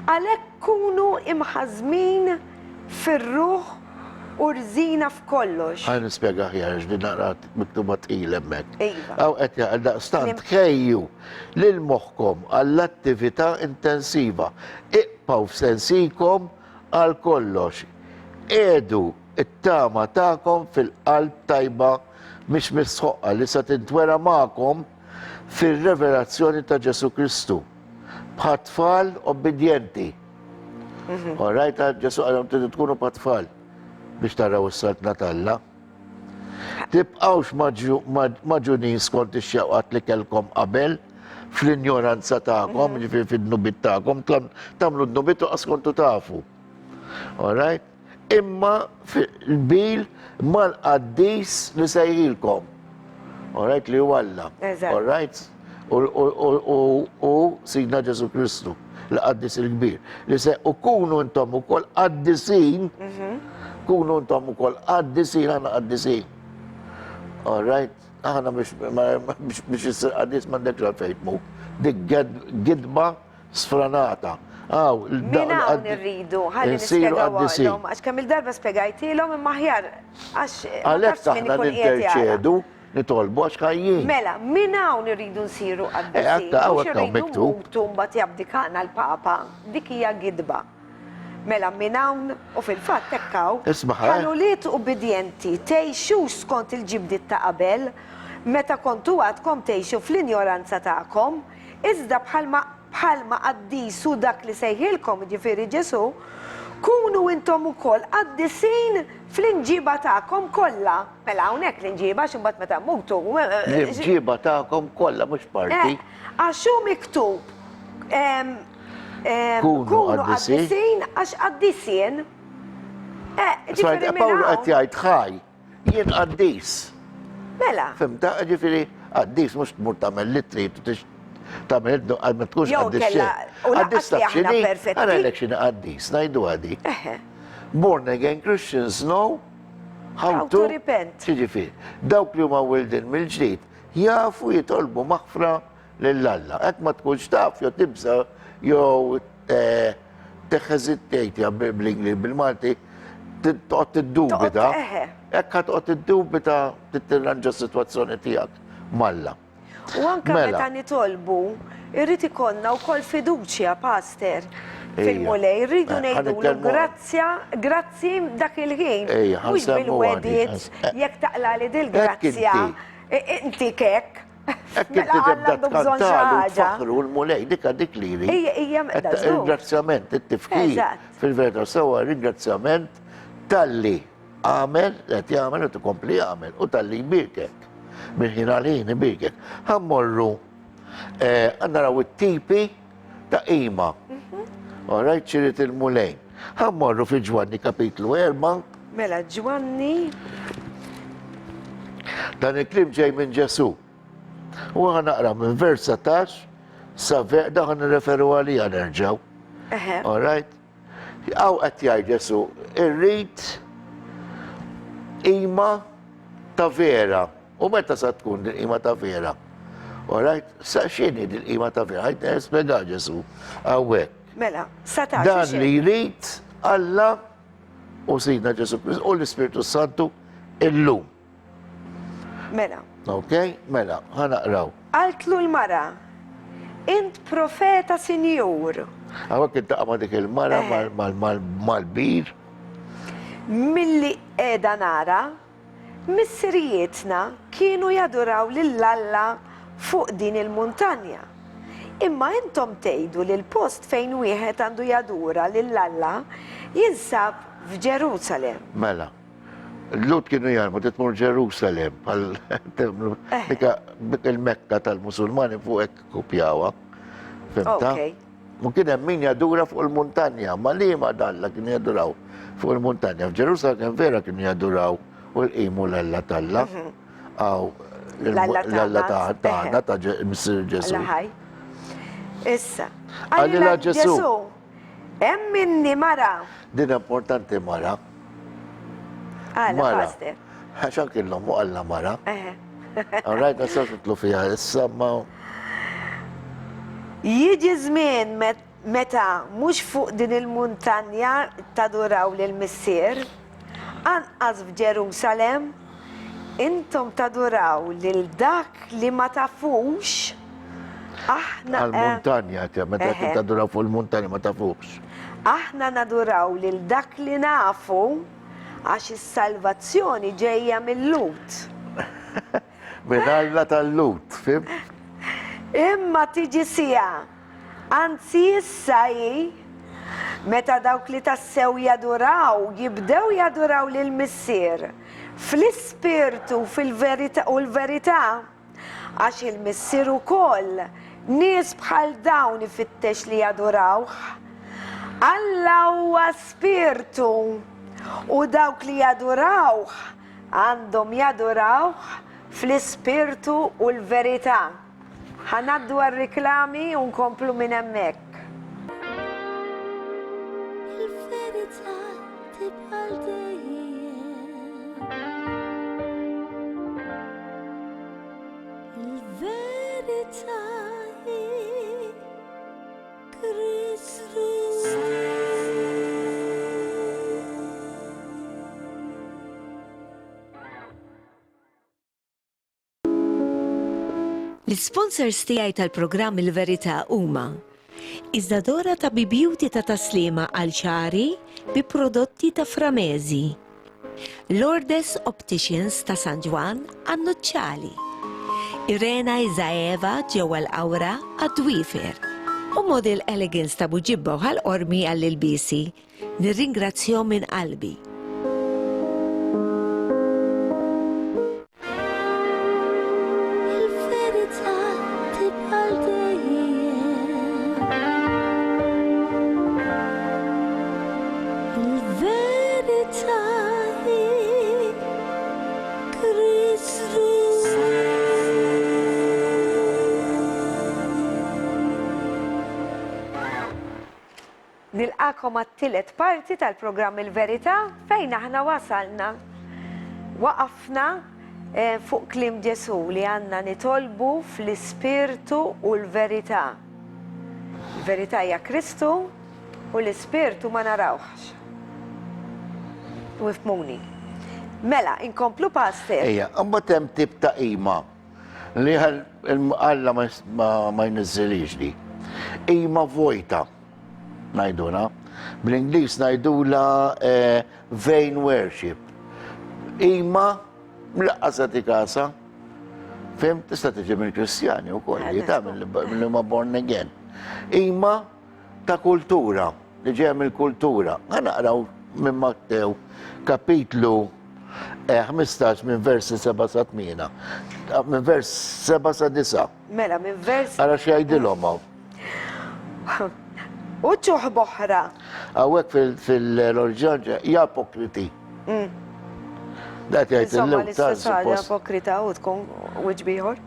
Għalhekk kunu imħazmin fir-ruħ u rżina f'kollox. Għaj nispjega ħjar, ġdi naqrat miktuba tqil hemmhekk. Iva. Għaw qed daqstant ħejju lil moħħkom għall-attività intensiva. Iqpaw f'sensikom għal kollox. Edu it-tama tagħkom fil-qalb tajba mhix misħoqqa li se tintwera magħkom fir-revelazzjoni ta' Ġesu Kristu. Bħat-tfal obbedjenti. Orajt, Ġesu għalhom tridu tkunu bħat-tfal biex taraw is-salt natalla. Tibqawx maġunin skont ix-xewqat li kellkom qabel fl-injoranza tagħkom, ġifieri fid-dnubit tagħkom, tagħmlu d-nubit u qaskontu tafu. Alright? Imma fil-bil mal-qaddis li sejħilkom. Alright, li huwa Alla. Eżatt. Alright? U Sidna Ġesu Kristu. l-qaddis il-kbir. Li se u kunu intom ukoll qaddisin, kunu intom ukoll qaddisin, aħna qaddisin. All right? Aħna biex jissir qaddis m'għandek fejtmu. Dik gidba sfranata. Min hawn irridu, ħalli nispjegaw għalhom, għax kemm il-darba spjegajtilhom imma aħjar għax għalhekk aħna ninterċedu, nitolbu għax ħajjin. Mela, min hawn irridu nsiru qaddisin. Għatta għawek Mhux irridu miktub. mutu mbagħad jabdikana l-Papa, dik hija gidba. Mela min hawn u fil-fatt tekkaw Ismaħ, ħallu liet ubidjenti tgħixu skont il-ġibdiet ta' qabel, meta kontu għadkom tgħixu fl-injoranza tagħkom, iżda bħalma qaddisu dak li sejħilkom ġifieri Ġesu, kunu intom ukoll qaddisin fl-inġiba tagħkom kollha. Mela hawnhekk l-inġiba x'imbagħad meta mutu. L-imġiba ta'kom kollha mhux parti. Għax hu miktub Kunu qaddisin għax qaddisien. Smajt, Pawlu qed jgħid ħaj, jien qaddis. Mela. Fimta, ġifieri qaddis mhux tmur tagħmel li trid tagħmel iddu għal ma tkunx Jew qaddis kella, u Qaddis laqqas li taf aħna x'inhi? perfetti. Ara lek x'inhi qaddis, ngħidu għadi. Born again Christians know how How to repent. Ġifieri, dawk li huma wildin mill-ġdid jafu jitolbu maħfra lill-Alla. Hekk ma tkunx taf jew tibsa jew teħeżittejt bl-Ingli bil-Malti toqgħod tiddubita. Hekk toqgħod tiddubita tittirranġa s-sitwazzjoni tiegħek malla. U anke meta nitolbu, irrid ikollna wkoll fiduċja, Pastor. Fil-mulej, rridu ngħidulu grazzi dak il-ħin. Mhux bil-wedit, jekk taqla li dil-grazzja. Inti kek. Ekk inti tibda tkantalu tfaħru l-mulej, dik li ri. Ringrazzjament, it-tifkir fil-verità sewa ringrazzjament tal-li għamel, qed jagħmel u tkompli jagħmel u tal-li jbirkek. Minn ħin għalin ibirkek. Ħammorru naraw it-tipi ta' qima. Orajt ċirit il-mulejn. Ħammorru fi Ġwanni kapitlu 4. Mela Ġwanni. Dan il-klim ġej minn Ġesu. U għan naqra minn vers 17 sa daħan referu għalija nerġaw. Alright? Għaw qed jgħid Ġesu, irrid qima ta' vera. U meta sa tkun din qima ta' vera? Alright? Sa x'inhi din qima ta' vera? Ħajt nispjega Ġesu hawnhekk. Mela, 17. Dan li jrid Alla u Sidna Ġesu Kristu u l-Ispiritu Santu illum. Mela. Ok? Mela, ħanaqraw. Għaltlu l-mara, int profeta sinjur. Għawak intaqma dik il-mara mal-bir. Milli edha nara, missirijietna kienu jaduraw lill-Alla fuq din il-muntanja. Imma intom tgħidu li l-post fejn wieħed għandu jadura lill-Alla jinsab f'Ġerusalem. Mela, l-lut kienu jarmu titmur Ġerusalem, il-Mekka tal-Musulmani fuq hekk kopjawa. Fimta? Mu kien hemm min jadura fuq il-muntanja, ma li ma dalla kienu jaduraw fuq il-muntanja. F'Ġerusalem vera kienu jaduraw u l-qimu l-Alla talla. Aw l-Alla taħna ta' Missir Ġesu. Issa. Għallila Ġesu. Hemm minni mara. Din importanti mara. Għala, Pastor. ħaxan kellhom u għalla mara. Għarrajt għasaf titlu fija issa ma. Jiġi żmien meta mhux fuq din il-muntanja taduraw lil-Missier, anqas f'Ġerusalem, intom taduraw lil dak li ma tafux. Għal-muntanja, meta taduraw fuq il-muntanja ma tafux. Aħna naduraw lil dak li nafu għax is-salvazzjoni ġejja mill-Lut. Minn Alla tal-Lut, fim? Imma tiġi sija, anzi issa meta dawk li tassew jaduraw, jibdew jaduraw lil-Missier fl-ispirtu u l-verità, għax il-Missier ukoll nies bħal dawn ifittex li jadurawh. Alla huwa spirtu u dawk li jadurawh għandhom jadurawh fl-ispirtu u l-verità. Ħanaddu għal-riklami u nkomplu minn hemmhekk. L-sponsors tiegħi tal-programm Il-Verità huma Iżdadora ta' Beauty ta' taslima għal ċari bi prodotti ta' Framezi, Lourdes Opticians ta' San Juan għan-Nuċċali, Irena Izaeva ġewwa l-Awra għad-Dwifer u Model Elegance ta' Buġibba u ħal-Qormi għall-Ilbisi. Nirringrazzjahom minn qalbi. Nilqakom għat-tielet parti tal-programm Il-Verità fejn aħna wasalna. Waqafna fuq kliem Ġesu li għandna nitolbu fl-Ispirtu u l-Verità. Il-Verità hija Kristu u l-Ispirtu ma narawx. U ifmuni. Mela, inkomplu pastor. Ejja, għambat hemm tip ta' qima li Alla ma jniżżilix li. Qima vojta. Najduna. Bl-Inglis najdula vain worship. Ima mlaqqasa ti kasa. Fim, tista tiġi mill-Kristjani u koll, jita mill-ma born again. Ima ta' kultura, li ġeja mill-kultura. Għanaqraw minn Mattew, kapitlu 15 minn versi 7 sa 8. Minn vers 7 sa 9. Mela, minn vers. Għara xajdilom għaw. U ċuħ boħra. Għawek fil-orġanġa, japokriti. Dat jgħajt il-lew tal apokrita u tkun uġbiħor.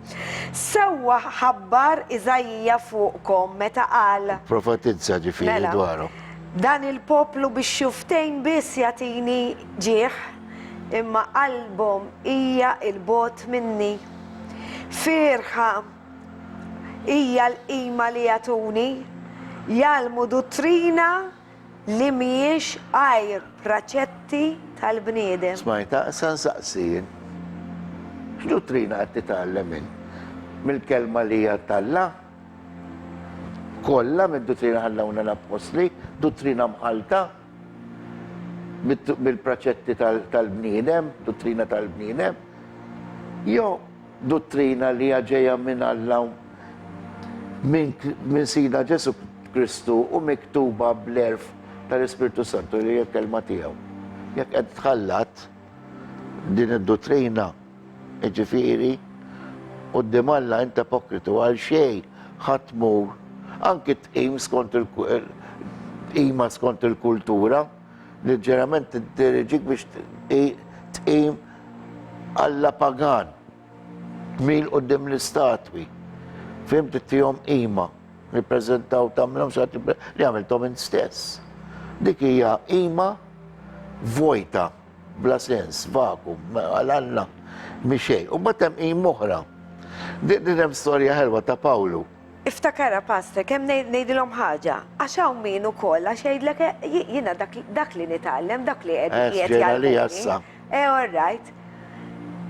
Sewa ħabbar Iżajja fuqkom meta qal. Profetizza ġifiri dwaru. Dan il-poplu biex xuftejn biss jatini ġieħ, imma qalbhom hija il-bot minni. Firħa hija l-qima li jatuni. Jalmu dottrina li miex għajr praċetti tal-bniedem. Smajta, san saqsijin. X'dottrina għed titgħallem minn? Mill-kelma li jattalla? Kolla mid-dottrina ħallawna l-apostli? Dottrina mħalta? Bil-praċetti tal-bniedem? Dottrina tal-bniedem? Jo, dottrina li ġeja minn Allaw minn Sina Ġesu Kristu u miktuba bl-erf tal-Ispirtu Santu li jekk kelma tiegħu. Jekk qed tħallat din id-dottrina, ġifieri, quddiem Alla inta apokritu għal xejn ħadd tmur anke tqim skont il-kultura li ġerament tiddirġik biex tqim Alla pagan, tmil quddiem l-istatwi. Fimt tihom qima. Riprezentaw tamlom xaħti li għamiltom stess. Dik hija qima vojta, bla sens, vakum, għal-Alla, miexej. U batem qim moħra. Din hemm storja ħelwa ta' Pawlu. Iftakara pastor, kemm ngħidilhom ħaġa, għax hawn min ukoll għax jgħidlek jiena dak li nitgħallem, dak li qed jgħallem. All right.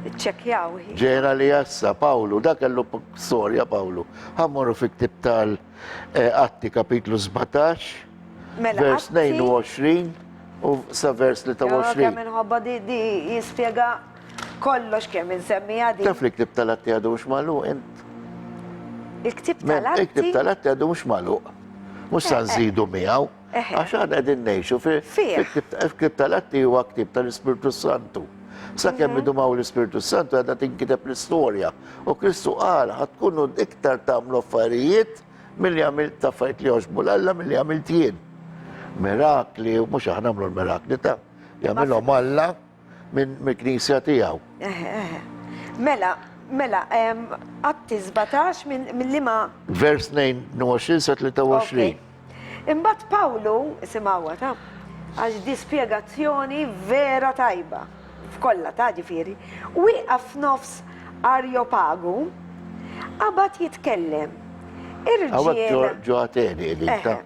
ċekjaw. Ġena li jassa, Pawlu, da kellu storja Pawlu. Għammurru fi ktib tal-Atti kapitlu 17, vers 22 u sa vers 23. Kemm inħobba di jispjega kollox kemm insemmija di. Taf li ktib tal-Atti għadu mux malu, int? Il-ktib tal-Atti? Il-ktib tal-Atti għadu mux malu. Mux san zidu miegħu. Għax għadna għedin nejxu. Il-ktib tal-Atti huwa ktib tal-Ispirtu Santu. Sa' kemm idumaw l-Ispirtu Santu għadha tinkiteb l-istorja. U Kristu qal ħatkunu iktar tagħmlu affarijiet milli għamilt affarijiet li joġbu l-Alla milli għamilt jien. Mirakli, mhux aħna nagħmlu l-mirakli ta' jagħmilhom Alla mill-Knisja tiegħu. Mela, Atti 17 minn liema. Vers 22 sa 23. Imbagħad Pawlu, isimgħuha ta' għax di spjegazzjoni vera tajba. F'kollha ta' ġifieri, wieqaf nofs Areopagu, qabad jitkellem. Ġo Ateni ta'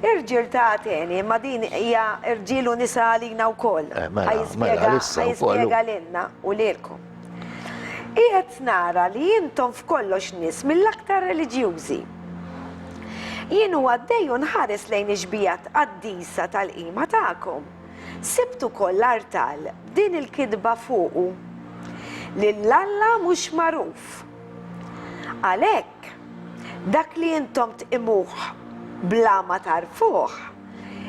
Irġiel ta' Ateni, ma din hija irġiel u nisa għalina wkoll. Ħajspjega lilna u lilkom. Qiegħed nara li intom f'kollox nies mill-aktar reliġjużi. Jien huwa għaddej u nħares lejn iġbijat qaddisa tal-qima tagħkom. Sibtu koll artal din il-kidba fuqu li l-Alla mhux magħruf. Għalhekk, dak li intom tqimuh bla ma tarfuh,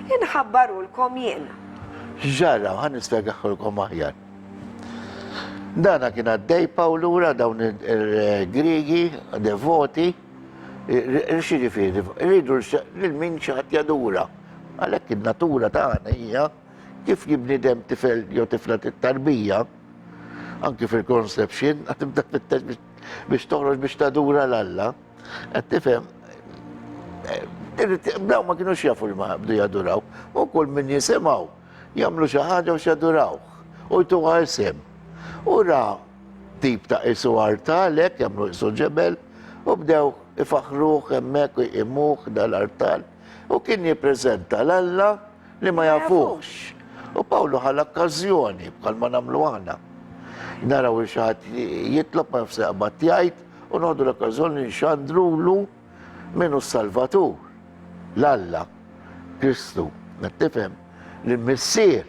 inħabbarulkom jien. Ġara, ħan nispjegaħulkom aħjar. Dana kien għaddej Pawlura dawn il-Griegi, devoti, rridu l-min xaħat jadura. Għalhekk il-natura tagħna hija kif jibnidem tifel jew tifla tarbija, anki fil-conception, għatibda biex toħroġ biex tadura l-Alla, għattifem, daw ma kienu jafu li ma bdu jaduraw, u kull min jisimaw, jamlu xaħġa u xaduraw, u jtuħa jisem. U ra tip ta' isu artalek, jamlu isu ġebel, u bdew ifaħruħ emmek u imuħ dal-artal, u kien jiprezenta l-Alla li ma jafux. U Pawlu ħal okkazjoni, bħal ma namlu għana. Naraw xaħat jitlob ma jafsaqbat jajt, u noħdu l-okkazjoni nxandrulu minnu s-Salvatur, l-Alla, Kristu. Nattifem li l-Missir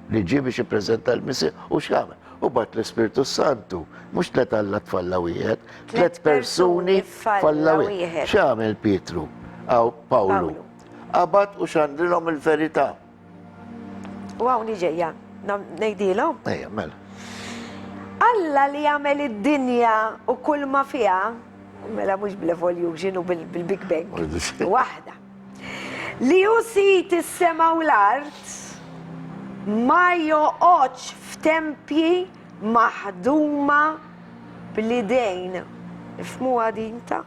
li ġi biex jipprezenta l-Missir u x'għamel. U bat l-Ispiritu Santu, mux tlet Alla tfalla wieħed, tlet persuni falla wieħed. X'għamel Pietru? Aw Pawlu. Qabat u xandrilhom il-verità. U għawni ġeja, nejdilom. Ejja, mela. Alla li jagħmel id-dinja u kull ma fiha, mela mhux bl-evolution u bil-Big Bang. Waħda. Li usit is-sema u l-art ma joqgħodx f'tempji maħduma bl-idejn. Ifhmuha din ta'?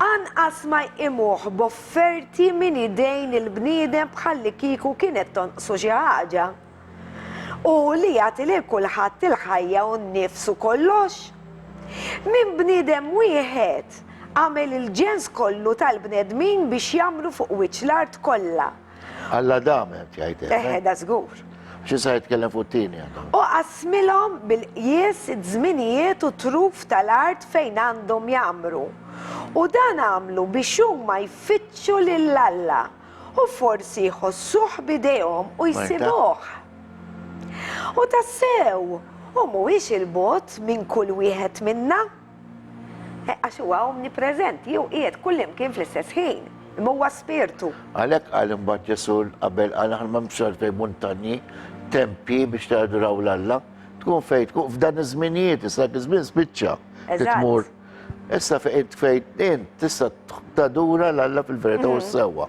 Anqas ma jqimuh b'offerti minn idejn il-bniedem bħalli kieku kienet tonqsu xi ħaġa. U li jagħti lil kulħadd il-ħajja u nnifsu kollox. Min bniedem wieħed għamel il-ġens kollu tal-bnedmin biex jagħmlu fuq wiċċ l-art kollha. Alla damet jgħid. Da żgur. Xi sa jitkellem fuq tini. U qasmilhom bil-qies id-żminijiet u truf tal-art fejn għandhom jagħmru. U dan għamlu biex huma jfittxu lill-Alla u forsi jħossuh bidejhom u jsibuh. U tassew, u mhuwiex il-bot minn kull wieħed minna. Għax huwa omnipreżenti jew qiegħed kullimkien fl-istess ħin, imma huwa spirtu. Għalhekk qal imbagħad Ġesu qabel qal aħna m'hemmx fejn muntanji, tempji biex taduraw l-Alla. Tkun fejn tkun f'dan iż-żminijiet, issa iż-żmien spiċċa. Tmur. Issa fejn tista' tadura l-Alla fil-verità u s-sewwa.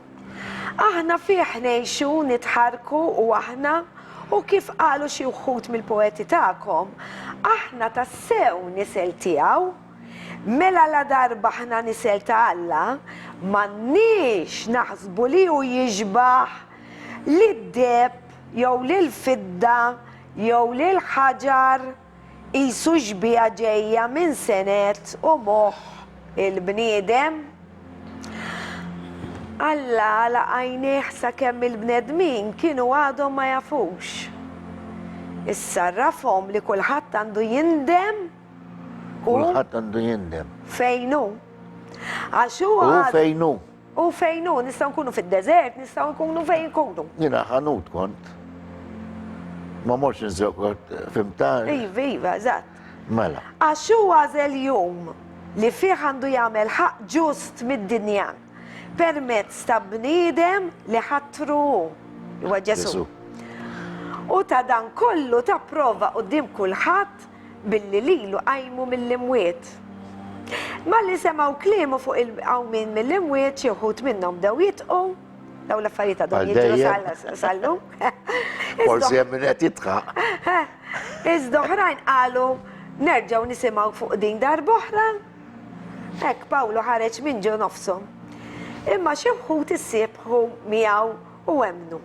Aħna fih ngħixu nitħarku u aħna u kif qalu xi wħud mill-poeti tagħkom, aħna tassew nisel tiegħu, mela la darba aħna nisel ta' Alla, m'għandniex naħsbu li hu jiġbaħ lid-deb jew lil-fidda jew lil-ħaġar qisu xbija ġejja minn senet u moħħ il-bniedem. Alla laqajnieh sakemm il-bnedmin kienu għadhom ma jafux. Issarrafhom li kulħadd għandu jindem Kulħadd għandu jindem. Fejnu. Għax huwa U fejnu. U fejnu, nistgħu nkunu fid-deżert, nistgħu nkunu fejn nkunu. Jiena ħanut kont. Ma morx nżokkot fimtar. Iva, eżatt. Mela. Għax huwa għażel jum li fih għandu jagħmel ħaq ġust mid-dinja permezz ta' bniedem li ħattru huwa Ġesu. U ta' dan kollu ta' prova quddiem kulħadd billi lilu qajmu mill-imwiet. Ma li semgħu kliemu fuq il-qawmin mill-imwiet xi wħud minnhom bdew jitqu, daw l-affarijiet għadhom jiġru sal-lum. Forsi hemm min qed jitħaq. Iżda oħrajn qalu nerġgħu nisimgħu fuq din darb'oħra. Hekk Pawlu ħareġ minn ġew nofshom. Imma xi wħud issibħu miegħu u hemmnu.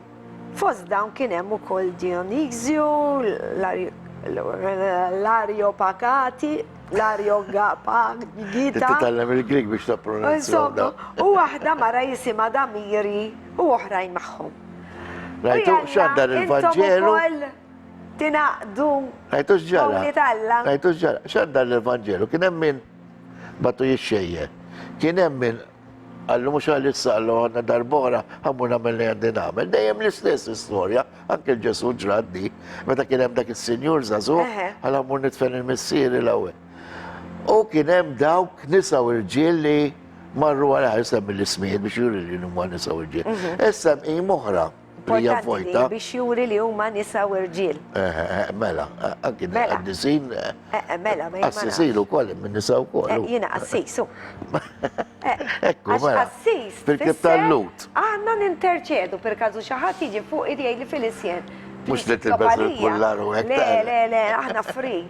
Fost dawn kien hemm ukoll Dionizju, l-Areopagati, l-Areopagita. Titallem il-Grik biex tappronunzjom. U waħda mara jisimha Damiri u oħrajn magħhom. Rajtu x'għandha il-Vanġelu. tinaqdu. Għajtu ġara. Għawli talla. Għajtu ġara. Xadda l-Evangelu, kien hemm min batu jixxejje. Kien hemm min għallu mux għalli s-sallu għanna darbora għammu namel li għandi namel. Dejjem l-istess istorja, anke l-ġesu ġraddi, meta kien hemm dak il-senjur zazu, għal għammu nitfen il-missieri l-għawe. U kien hemm dawk nisa u rġiel li marru għala jisem mill-ismijiet biex juri li numma nisa u rġiel. Issem i moħra, prija fojta. Biex juri li huma nisa u rġiel. Mela, anki għaddisin. Mela, ma Assisilu koll, minn nisa u koll. Jina assisu. Ekku, mela. Assis. Fil-kib tal-lut. Għanna ninterċedu per kazu xaħat jiġi fuq idej li fil-isjen. Mux li tilbes il-kullaru hekk. Le, aħna free.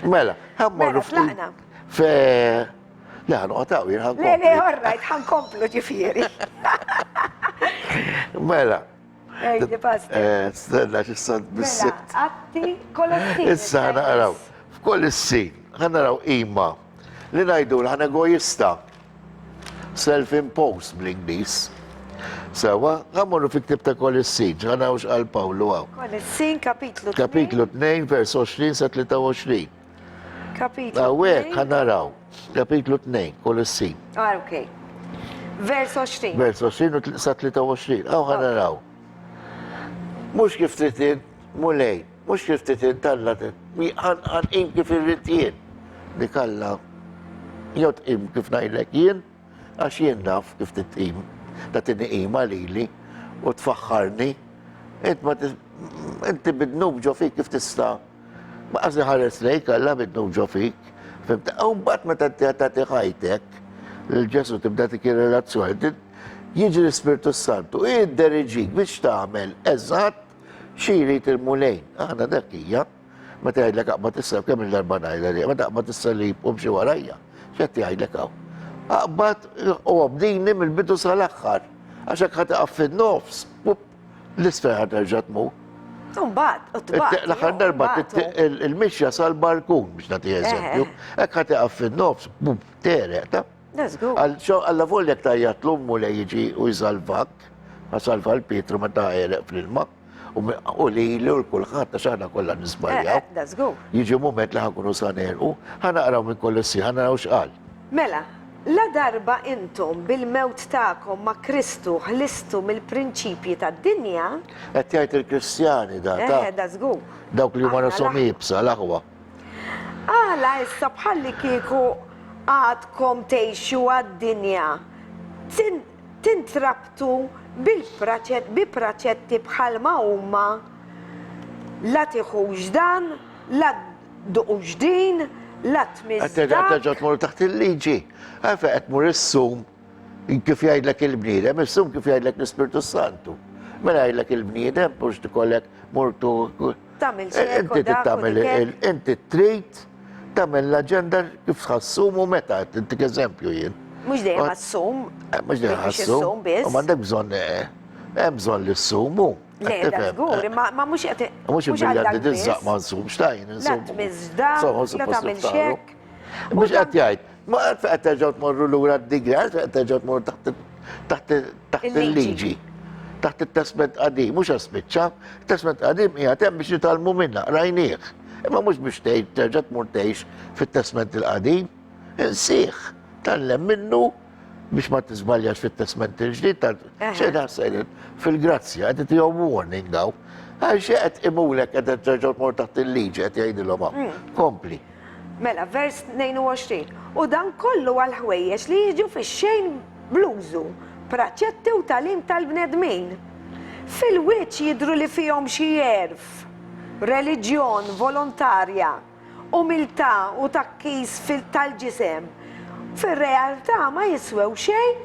Mela, għammorru tlaqna. fe... Le, għataw, jirħan Le, orrajt, ħankomplu ġifiri. Mela. Ejdi pasta. Stenna xissan Mela, bis-sibt. għatti kolottin. Issa naqraw, f'koll is-sin, naraw ima li najdu l-ħan egoista, self-imposed bl-Inglis. Sewa, għamurru fi ktib ta' koll is-sin, ħanaw xqal Pawlu għaw. Kolottin, kapitlu 2. Kapitlu 2, vers 20 sa 23. Kapitlu 2. Għawek, ħanaraw, kapitlu 2, koll is-sin. Ok. Vers 20. Vers 20 sa 23, għaw ħanaraw. Mux kif tritin, mulej, mux kif tritin tallatin, għan im kif irrit jien. Dikalla, jot im kif najlek jien, għax jien naf kif titim, da tiniqima lili u tfaxħarni, inti bidnub ġo fik kif tista. Ma għazi ħares lejk, għalla bidnub ġo fik. Fimta, għun bat ma tati ħajtek, l-ġesu tibda tiki relazzjoni, jiġi l-Spiritu Santu, id-deriġik biex tagħmel eżatt xirit il-mulejn. Aħna dakija, ma tgħidlek aqba tissab kemm il-darba ngħidha li, ma taqba tissalib u bxi warajja. X'qed jgħidlek hawn. Aqbad u għabdini mill-bidu sal-aħħar, għax hekk ħataqaf fin-nofs, l-isfel ħaterġa' tmur. L-aħħar darba il-mixja sal-barkun biex nagħti eżempju, hekk ħataqaf fin-nofs, tereq ta' Għalla voljek ta' jatlumu li jiġi u jizalvak, għasalva l-Pietru ma ta' jereq fl-ilma, u li l-kulħat ta' xaħna kolla nisbaljaw. Jiġi moment li ħakunu sanerqu, ħanaqraw minn kollissi, ħanaqraw xqal. Mela, la darba intom bil-mewt ta'kom ma' Kristu ħlistu mill-prinċipji ta' dinja. Qed jgħid il-Kristjani da. Dazgu. Dawk li ma nasom jibsa, l-aħwa. Għala, issa bħalli kieku għadkom teħxu għad-dinja. Tintrabtu bi-praċetti bħal ma' huma la tiħux dan, la duqux din, la tmizdak. Għatterġa tmur taħt il-liġi. Għafe għatmur il-sum kif jgħidlek il-bniedem, il-sum kif jgħidlek l-Spiritu Santu. Mela jgħidlek il-bniedem, biex tikollek murtu. Inti trid tamel l-agenda kif tħassum u meta, intik eżempju jien. Mux dejjem għassum. Mux dejjem għassum. U mandek bżon, bżon li s-sumu. Le, da zgur, ma mux għati. Mux il-biljandi dizzaq ma nsum, xtajn nsum. La tmizda, la tamil xek. Mux għat jgħid, ma għat għat terġaw tmorru l-ura d-digri, għat terġaw tmorru taħt il-liġi. Taħt il-testament qadim, mux għaspicċa, il-testament qadim jgħatem biex nitalmu minna, rajniħ. Imma mux biex tgħid terġa' tmur tgħix fit-testament il-qadim, insieħ, tallem minnu biex ma tiżbaljax fit-testament il-ġdid, xejn ħassajn fil-grazzja qed tihom warning daw. Għal xi qed imulek qed terġa' tmur taħt il-liġi qed jgħidilhom hawn. Kompli. Mela, vers 22. U dan kollu għal ħwejjeġ li jiġu fix-xejn bluzu, praċetti u talim tal-bnedmin. Fil-wiċċ jidru li fihom xi jerf. Reliġjon volontarja, umiltà u takkis tal-ġisem. Fil-realtà ma jiswew xejn,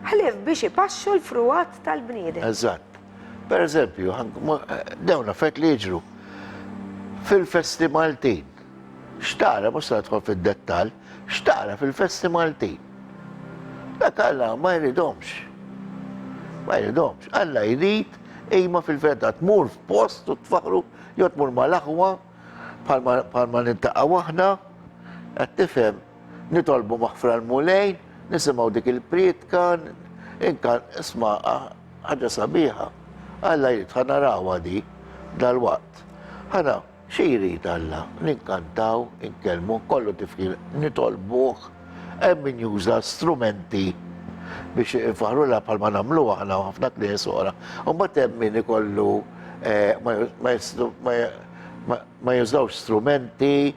ħlif biex ipaxxu l-fruwat tal-bniedem. Eżatt. Per eżempju, dawna fek li jiġru fil-festi Maltin. Xtara, mux tadħol fil-dettal, xtara fil-festi Maltin. Dak Alla ma jridhomx. Ma jridhomx. Alla jrid ejma fil-feta tmur f'post u tfaħru jew tmur mal-aħwa bħalma nintaqgħu aħna, qed tifhem nitolbu maħfra l-mulejn, nisimgħu dik il-prietka, inkan isma' ħaġa sabiħa. Alla jrid ħanarawha di dal-waqt. ħana, xie jrid Alla, ninkantaw, inkellmu, kollu tifkir, nitolbuh, hemm min juża strumenti biex infaħru la palma namlu aħna ħafna knies oħra. U mbagħad hemm min ikollu ma jużawx strumenti,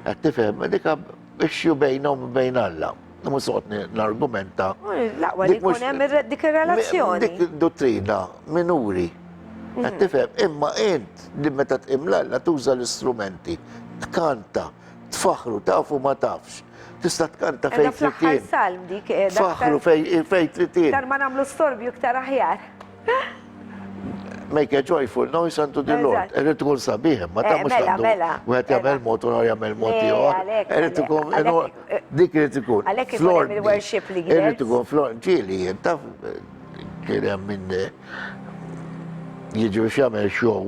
qed tifhem, dika ixju bejnhom bejn Alla. Mhux soqgħod nargumenta. L-aqwa li jkun hemm dik ir-relazzjoni. Dik dottrina minuri. Qed tifhem, imma int li meta tqim l-Alla tuża l-istrumenti, tkanta, tfaħru, tafu ma tafx. Tista' tkanta fejn Edha fl-aħħar salm dik Faħru fejn trittin. Tar ma nagħmlu storbju iktar aħjar. Make a joyful noise unto the Lord. Erid tkun sabiħ, ma ta' mhux Mela, għandu. mela, Wieħed jagħmel mod u jagħmel mod ieħor. għalhekk, Erid tkun għalhekk, dik irid tkun. għalhekk ikun hemm il-worship leaders. Erid tkun flor ġieli, taf kien hemm min jiġi biex jagħmel show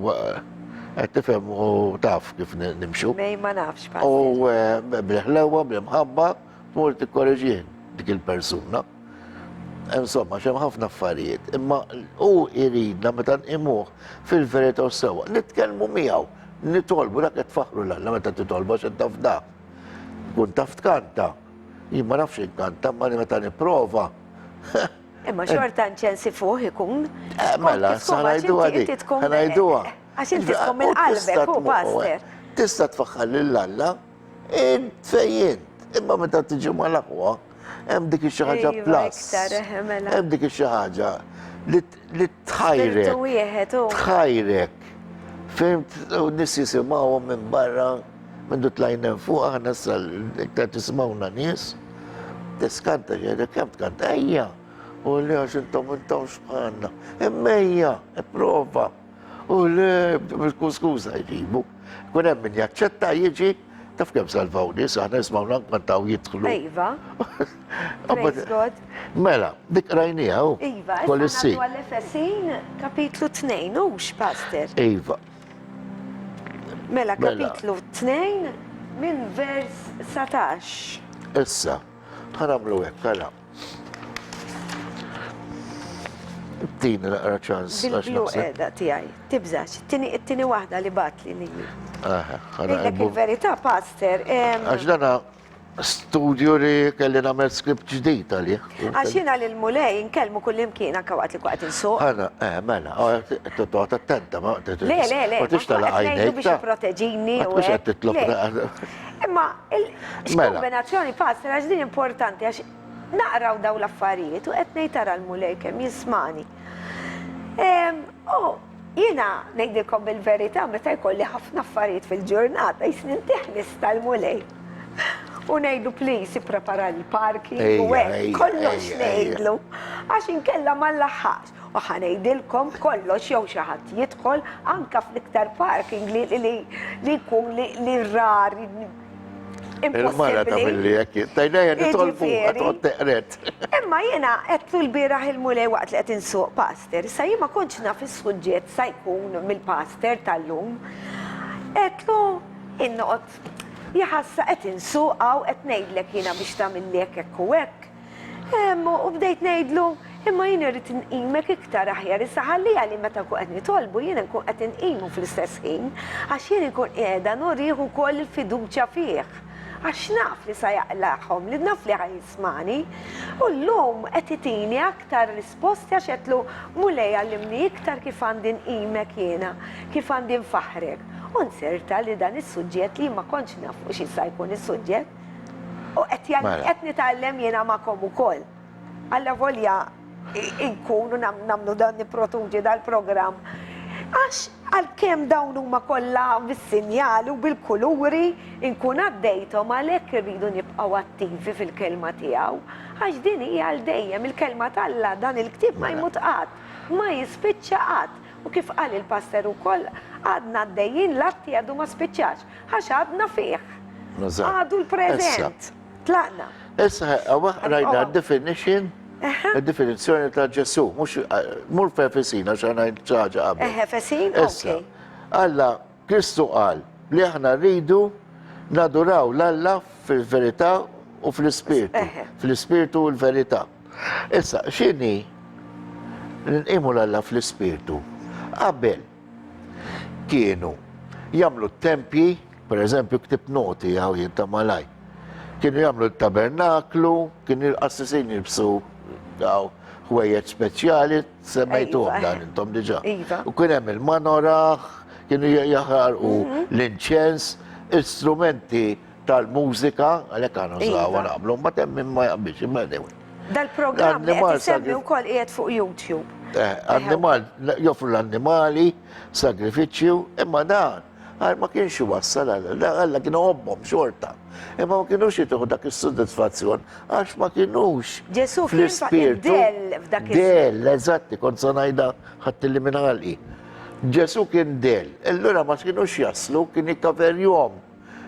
qed tifhem u taf kif nimxu. Mej ma nafx pa. U bil-ħlewa, bil-mħabba, tmur tikkorreġih dik il-persuna. Insomma, xem ħafna affarijiet, imma u iridna meta nqimuh fil-verità u sewa. Nitkellmu miegħu, nitolbu dak qed faħru l-Alla meta titolbu għax taf dak. Kun taf tkanta. Jien ma nafx inkanta, ma meta nipprova. Imma xorta nċensi fuq ikun. Mela, sa ngħidu għadi. Ħanajduha. Għax inti tkun minn qalbek u paster. Tista' tfaħħal lill-Alla, int fejjint, imma meta tiġi mal-aqwa, hemm dik xi ħaġa plus. Hemm dik xi ħaġa li tħajrek. Tħajrek. Fimt, u nis jisimgħuhom minn barra, minn du tlajna fuq, aħna iktar tisimgħuna nies. Tiskanta ġedek, kemm tkanta, ejja. U li għax intom xbħanna. Emmejja, prova. U li, skuża jġibu. Kun hemm min jaċċetta jiġi, taf kemm salvaw nies, aħna nismawna nkantaw jidħlu. Iva. Praise God. Mela, dik rajnija u. Iva, Kolissi. issa għal-Efesin, kapitlu 2, ux, pastor. Iva. Mela, kapitlu 2, minn vers 17. Issa, ħanamlu hekk, kalla. Tini naqra ċans. Bil-blu edha tijaj, tibżax, it-tini wahda li batli li. Dik il-verità, pastor. Għax dana studju li kelli namel skript ġdijt għalli. Għaxina l-mulej, nkellmu kullimkien anka waqt li kwaqt insuq. Għana, mela, t-tot attenta, ma Le, le, le, ma tix tala għajnek. biex proteġini u Mux għed titlob. Imma, il-kombinazzjoni pastor, għax din importanti, għax naqraw daw l-affarijiet u qed tara l-mulej kemm jismani. Jiena ngħidilkom bil-verità meta jkolli ħafna affarijiet fil-ġurnata jisnin teħnis tal-mulej. U ngħidu please ipprepara l-parking u hekk kollox ngħidlu għax inkella ma nlaħħax. U ħanejdilkom kollox jew xi ħadd jidħol anke fl-iktar parking li jkun li rari. Il-mara ta' mill-li jekk, tajnija nitolbu għat teqret. Imma jena għetlu l-biraħ il-mulej waqt li għet insuq paster. Sa jima konċ naf il-sujġet sa jkun mill-paster tal-lum. Għetlu innot jħassa għet insuq għaw għet nejdlek jena biex ta' mill-lek ekku ek. U bdejt nejdlu, imma jena rrit nqimek iktar aħjar. Issa ħalli għalli meta ku għet nitolbu jena nkun għet nqimu fl-istess ħin. Għax jena nkun qiegħda nuriħu koll il-fiduċa fih. Għax naf li sa jaqlaħom, li naf li għajismani, u l-lum għetitini aktar risposti għax għetlu mulej għallimni iktar kif għandin imek jena, kif għandin faħrek. Unserta li dan il-sujġet li ma konċ naf u xissa jkun il-sujġet, u għet nitallem jena ma'kom u koll. Għalla volja inkunu namlu dan niprotuġi dal-program. Għax għal-kem dawn huma kollha bis-sinjali u bil-kuluri inkun għaddejthom għalhekk irridu nibqgħu attivi fil-kelma tiegħu. Għax din hija għal dejjem il-kelma tal-Alla dan il-ktieb ma jmut qatt, ma jispiċċa qatt. U kif qal il-pastor ukoll għadna għaddejjin l-atti għadu ma spiċċax, għax għadna fih. Għadu l-preżent. Tlaqna. Issa, rajna definition. Il-definizjoni ta' Ġesu, mur f'Efesina xana ċaġa għabel. Efesin, Issa, Alla, Kristu qal li aħna rridu naduraw l-Alla fil-verità u fl-Ispirtu. Fl-Ispirtu u l-verità. Issa, xini nqimu l-Alla fl-Ispirtu? Qabel kienu jagħmlu t-tempji, per eżempju ktib noti għaw jinta malaj. Kienu jagħmlu t-tabernaklu, kienu l-assisin jibsu għaw ħwejjeġ speċjali, semmejtuhom Iva. dan intom diġà. Iva. U kien hemm il-manoraħ, kienu jaħarqu l-inċens, istrumenti tal-mużika, għalhekk għandna Iva. żgħawa naqblu, ma temm min ma jaqbilx imma Dal-programm li L-annimal qed isemmi sagri- wkoll qiegħed fuq YouTube. Annimal, joffru l-annimali, sagrifiċċju, imma dan, għal ma kienx wassal għalla kienu għobbom xorta. Imma ma kienux jituħu dak il-soddisfazzjon, għax ma kienux. Ġesu kien fl-ispirtu. del f'dak Del, eżatti, kont sanajda ħattilli minħalli. Ġesu kien del, allura ma kienux jaslu, kien jikaverjom.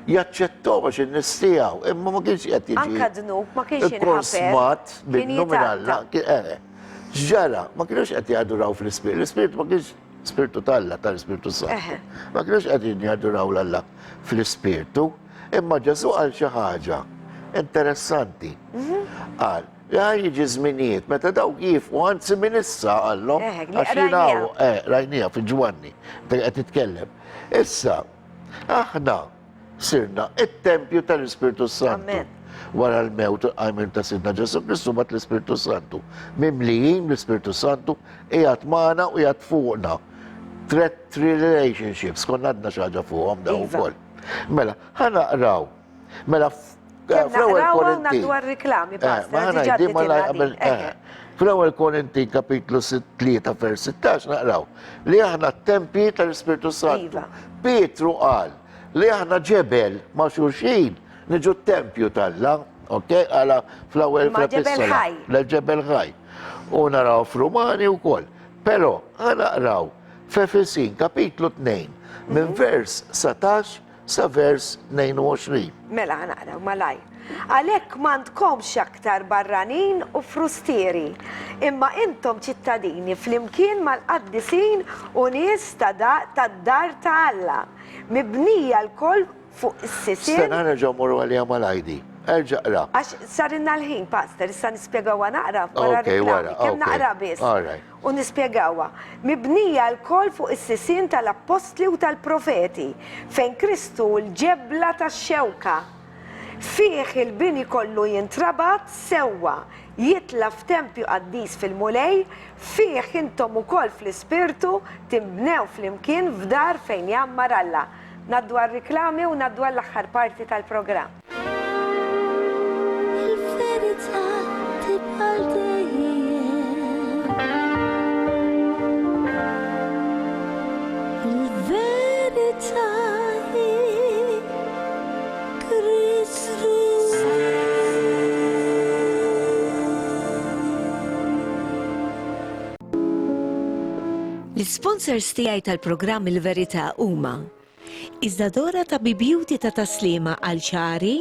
Jaċċettom għax il-nistijaw, imma ma kienx qed jiġi. Anka dnub ma kienx jinħafer. Konsmat kien bil-nu minalla. jitatta. Ġara, ma kienux qed jaduraw fl-ispirtu. L-ispirtu ma kienx spirtu tal-Alla, tal-Spirtu Santu. Ma kienux qed jaduraw l-Alla fl-ispirtu. Imma Ġesu għal xi ħaġa interessanti. Qal, jiġi żminijiet, meta dawk jifqu anzi minn issa għallhom, rajnija fi Ġwanni, qed titkellem. Issa, aħna sirna it-tempju tal-Ispirtu Santu. Amen. Wara l-mewt għajmin ta' Sidna Ġesu Kristu bat l-Ispirtu Santu. Mimlijin l-Ispirtu Santu ijat maħna u ijat fuqna. Three relationships, konna għadna xaġa fuqom da' u Iva. koll. Mela, ħanaqraw. Mela, Naqraw għaw Korinti. naddu għal-reklami, pastor. Ma ħana diġà jdi ma titilna qabel. din. Fl-ewwel Korinti kapitlu 3 vers 16 naqraw li aħna t-tempji tal-Ispirtu Santu. Iva. Pietru qal li aħna ġebel ma' xulxin niġu t-tempju tal-la, ok? Għala fl-ewwel Ma' ġebel ħaj. L-ġebel ħaj. U naraw f'Rumani u koll. Pero ħanaqraw f'Efesin kapitlu 2 minn vers 17 sa vers 22. Mela ħanaqraw, malaj. Għalek mandkomx aktar barranin u frustieri, imma intom ċittadini fl-imkien mal-qaddisin u nies tad-dar ta' Alla, mibnija l-koll fuq is-sisin. Stena nerġaw morru għalija mal-ajdi. Erġa' ra. Għax sarinna l-ħin, pastor, issa nispiegawa naqra Ok, wara, Kem ok. naqra biss. All right. U nispiegawa. Mibnija l-koll fuq is-sisin tal-apostli u tal-profeti, fejn Kristu l-ġebla tax-xewka. Fih il-bini kollu jintrabat sewa, jitla f'tempju qaddis fil-mulej, fih intom ukoll fl-ispirtu timbnew fl-imkien f'dar fejn jammar Alla. Naddu għal-riklami u naddu għall-aħħar parti tal-programm. Il-verità tibqal dejjem. Il-verità hi Kristu. L-sponsors tiegħi tal-programm Il-Verità huma Iżdadora ta' Beauty ta' taslima għal ċari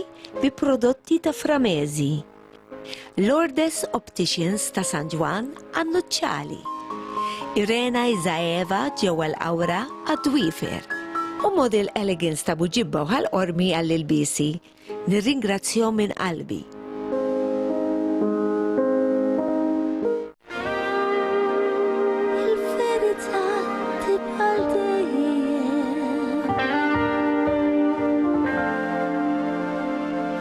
bi prodotti ta' Framezi. Lourdes Opticians ta' San Juan għannuċċali. Irena Izaeva ġewwa l-Awra għad-Dwifer. U Model Elegance ta' Buġibba u ħal-Ormi għall-ilbisi. Nirringrazzjom minn qalbi. Il-verità tibqal dejjem.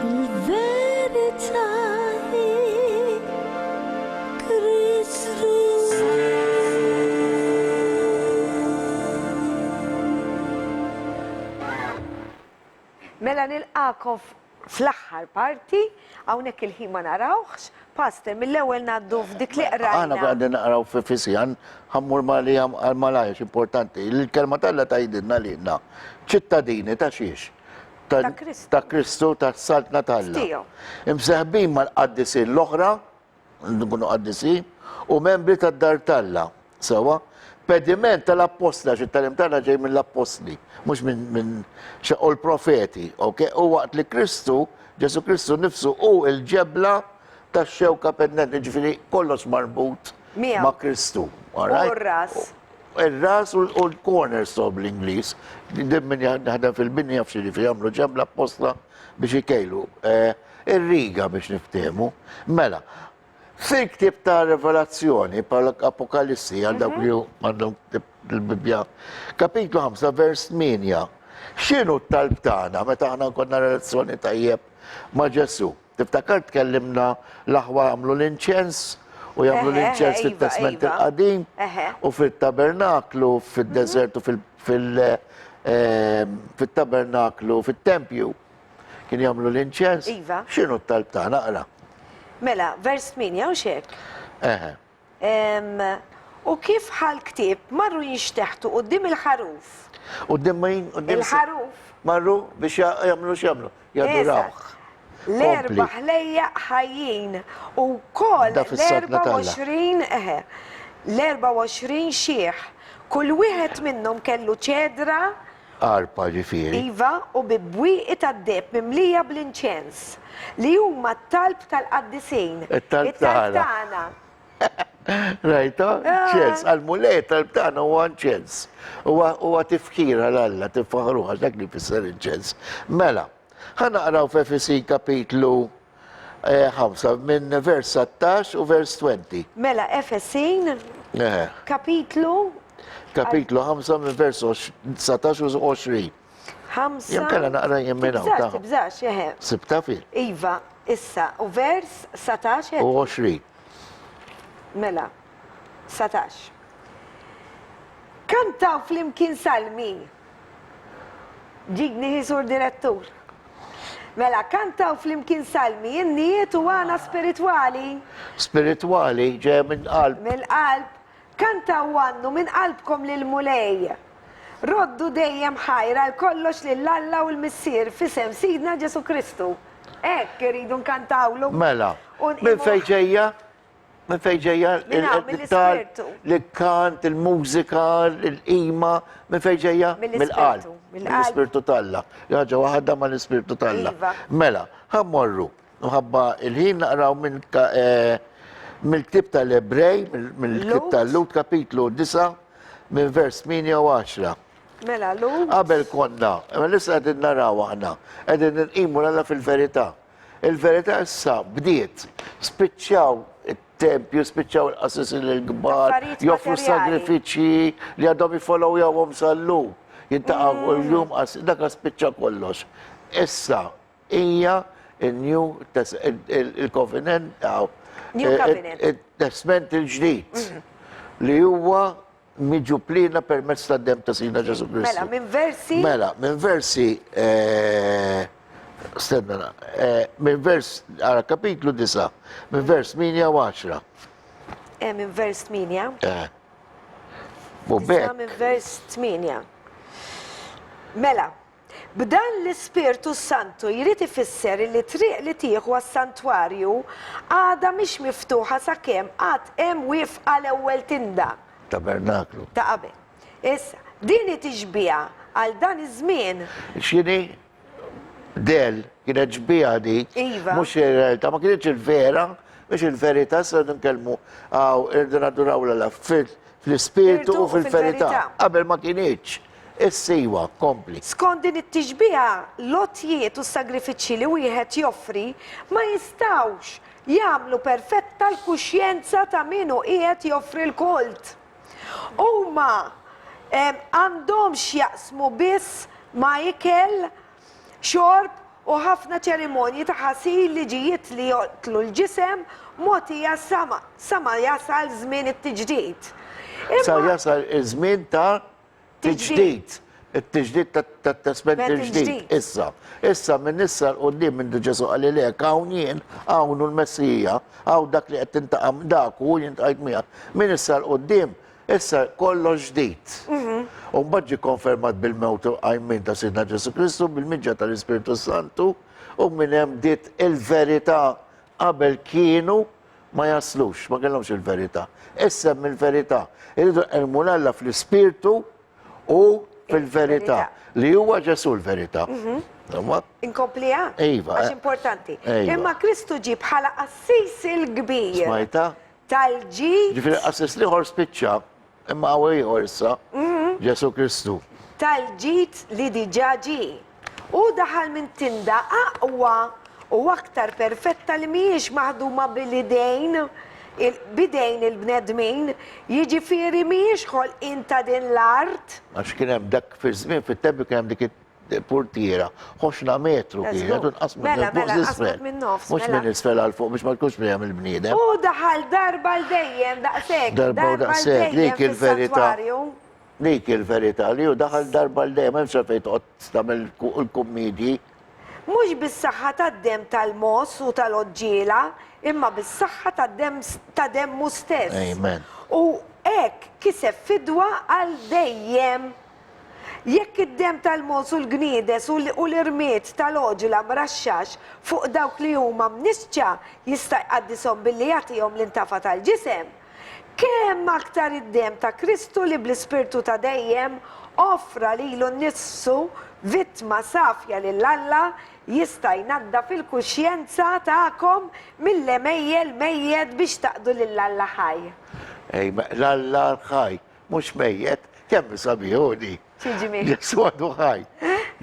Il-verità hi Kristu. Mela nilqakom fl-aħħar parti, hawnhekk il-ħin ma narawx, pastor, mill-ewwel naddu f'dik li Għana qrajna. għadden naqraw fi Fisjan, ħammur mali għal-malajx importanti. Il-kelma talla tajdinna li na ċittadini ta' xiex. Ta' Kristu. Ta' Kristu, ta' saltna talla. Tiegħu. Imseħbin mal-qaddisin l-oħra, nkunu qaddisin, u membri ta' dar talla. Sawa? Pediment tal-apostla, ċittadim talla ġej minn l-apostli, mux minn xaqo l-profeti, ok? U waqt li Kristu, Ġesu Kristu nifsu, u il-ġebla ta' xewka pendenti, ġifiri kollox marbut Miegħu. ma' Kristu. U r-ras. Il-ras u l-cornerstone bl-Inglis, dimmin jaħdem fil-binja f'xiri fi jamlu ġebla apostla biex ikejlu. Ir-riga biex niftemu. Mela, fil-ktib ta' Revelazzjoni, pal Apokalissi, għal dawk li għandhom il-Bibja, kapitlu 5, vers 8, x'inhu t-talb tagħna meta aħna konna relazzjoni tajjeb ma' Ġesu? Tiftakar tkellimna l-aħwa jagħmlu l-inċens u jagħmlu l-inċens fit-Testament il-Qadim u fit-Tabernaklu, fid-deżert u fit-Tabernaklu, fit-Tempju. Kien jagħmlu l-inċens. Iva. X'inhu t-talb tagħna qra? Mela, vers 8 u xek. Eħe. U kif ħal-ktib marru jinxteħtu qudiem il-ħaruf. Qudiem min? Il-ħaruf. Marru biex jagħmlu x'jagħmlu? Jadurawh. L-erba ħlejja ħajjin u kol Da fis-sotna talla. l-24 xieħ. Kull wieħed minnhom kellu ċedra Arpa ġifieri. iva u bibwieqi tad-deb mimlija bl-inċens li huma t-talb tal-qaddisejn. It-talb tagħna. Rajta? ċens, għal-mulej talb tagħna huwa ċens. Huwa tifkir għal-Alla, tiffaħruha dak li fisser il-ċens. Mela, ħanaqraw f'Efesi kapitlu 5 minn vers 16 u vers 20. Mela Efesin kapitlu Kapitlu 5 minn vers 19 u 20. 5. Jem kalla naqra jemminaw ta' Tibżax, jeħe. sibta fil Iva, issa, u vers 17 u 20. mela, 17. Kantaw fl-imkien salmi. Ġigni jisur direttur. Mela, kantaw fl-imkien salmi, jinniet u għana spirituali. Spirituali ġeja minn qalb. Mill-qalb, kantaw għannu minn qalbkom lil-mulej. Roddu dejjem ħajra l-kollox lill-Alla u l-Missir fisem Sidna Ġesu Kristu. Ekk iridu nkantawlu. Mela, minn fejġeja? Minn fejġeja mill-ispirtu. l-kant, il-mużika, il-qima, minn fejġeja? Mill-ispirtu. Mill-ispirtu talla. Jaġa waħda ma l-ispirtu talla. Iva. Mela, ħammorru. Nħabba il-ħin naqraw mill-ktib tal-Ebrej, mill-ktib tal-Lut kapitlu 9, minn vers 8 u 10. Mela, Lut. Qabel konna, ma lissa għedin naraw għana, għedin nqimu l fil-verità. Il-verità issa bdiet, spiċċaw il-tempju, spiċċaw il-qassis il-gbar, Affarijiet joffru materjali. sagrifiċi li għadhom jifollow jawhom sallu. Jintaqaw l-jum dak spiċċa kollox. Issa hija il-covenant, New covenant. il-testament il-ġdid li huwa miġuplina permezz tad-dem ta' Sidna Ġesu Kristu. Mela, minn versi. Mela, minn versi, stenna, minn vers, għara kapitlu 9, minn vers 8 u 10. Minn vers 8. U Issa bekk, minn vers 8. Mela, b'dan l-Ispirtu Santu jrid ifisser li triq li tieħu għas-santwarju għadha mhix miftuħa sakemm qatt hemm wifqa l-ewwel tinda tabernaklu. ta' qabel. Issa, din tiġbija għal dan iż-żmien. Xini, del, kienet ġbija di, Iva. mux il-realtà, ma kienet il-vera, mux il-verità, s nkellmu għaw, irdu naduraw l fil-spiritu u fil-verità. Qabel ma kienieċ. Is-siwa, kompli. Skont din it-tiġbija, lotjiet u sagrifiċi li wieħed joffri ma jistawx jagħmlu perfetta l-kuxjenza ta' minu qiegħed joffri l-kult. Huma għandhomx jaqsmu biss ma' ikel, xorb u ħafna ċerimonji ta' ħasil li ġijiet li joqtlu l-ġisem mogħtija sama jasal żmien it-tiġdid. Sa jasal iż-żmien ta' tiġdid. Il-tiġdid tat-testament il-ġdid. Issa. Issa minn issa l-qoddim minn Ġesu Galilea hawn jien, hawn l-Messija, hawn dak li qed tintaqam dak u jintqajt miegħek. Minn issa l-qoddim, issa kollox ġdid. U mbagħad ġie konfermat bil-mewt u għajmin ta' Sidna Ġesu Kristu bil-miġġa tal-Ispiritu Santu u minn hemm dit il-verità qabel kienu ma jaslux, ma kellhomx il-verità. Issa mill-verità. Irridu qelmu l-Alla fl-Ispirtu u fil-verità. Li huwa Ġesu l-verità. Inkomplija? Iva. Għax importanti. Iva. Imma Kristu ġib bħala qassis il-kbir Smajta? tal-ġid Ġifieri qassis liħor spiċċa, imma għawej issa Ġesu Kristu. tal-ġid li diġà ġi. U daħal minn tinda aqwa u aktar perfetta li mhijiex maħduma bil-idejn bidejn il-bnedmin, jiġifieri mhijiex ħolqien ta' din l-art. Għax kien hemm dak fi żmien fit-tempju kien hemm dik portiera, 20 metru kienet, u nqasmet Mela, minn fuq mela, l-isfel. qasmet minn nofs, Mux mela. minn isfel għal fuq biex ma tkunx bejjem il-bniedem. U daħal darba l-dejjem, daqsek. Darba u daqshekk, dik il-verità. Dik il-verità li hu daħal darba l-dejjem, hemm xafejn toqgħod tagħmel il-kummedji. Mux bis-saħħa tad-dem tal-mos u tal-oġġiela, imma bis-saħħa tad-demmu stess. Amen. U hekk kiseb fidwa għal dejjem. Jekk id-dem tal-mos u l-gniedes u l-irmiet tal-oġla mraxxax fuq dawk li huma mnisċa jista' jqaddishom billi jagħtihom l-intafa tal-ġisem, kemm aktar id-dem ta' Kristu li bl-ispirtu ta' dejjem offra lilu nnifsu vittma safja lill-Alla jista' jnadda fil-kuxjenza tagħkom mill-emejjel mejjed biex taqdu lill-Alla ħaj. Ej, l-Alla ħaj, mhux mejjed, kemm sabiħuni. Ċiġmi. Ġesu għadu ħaj.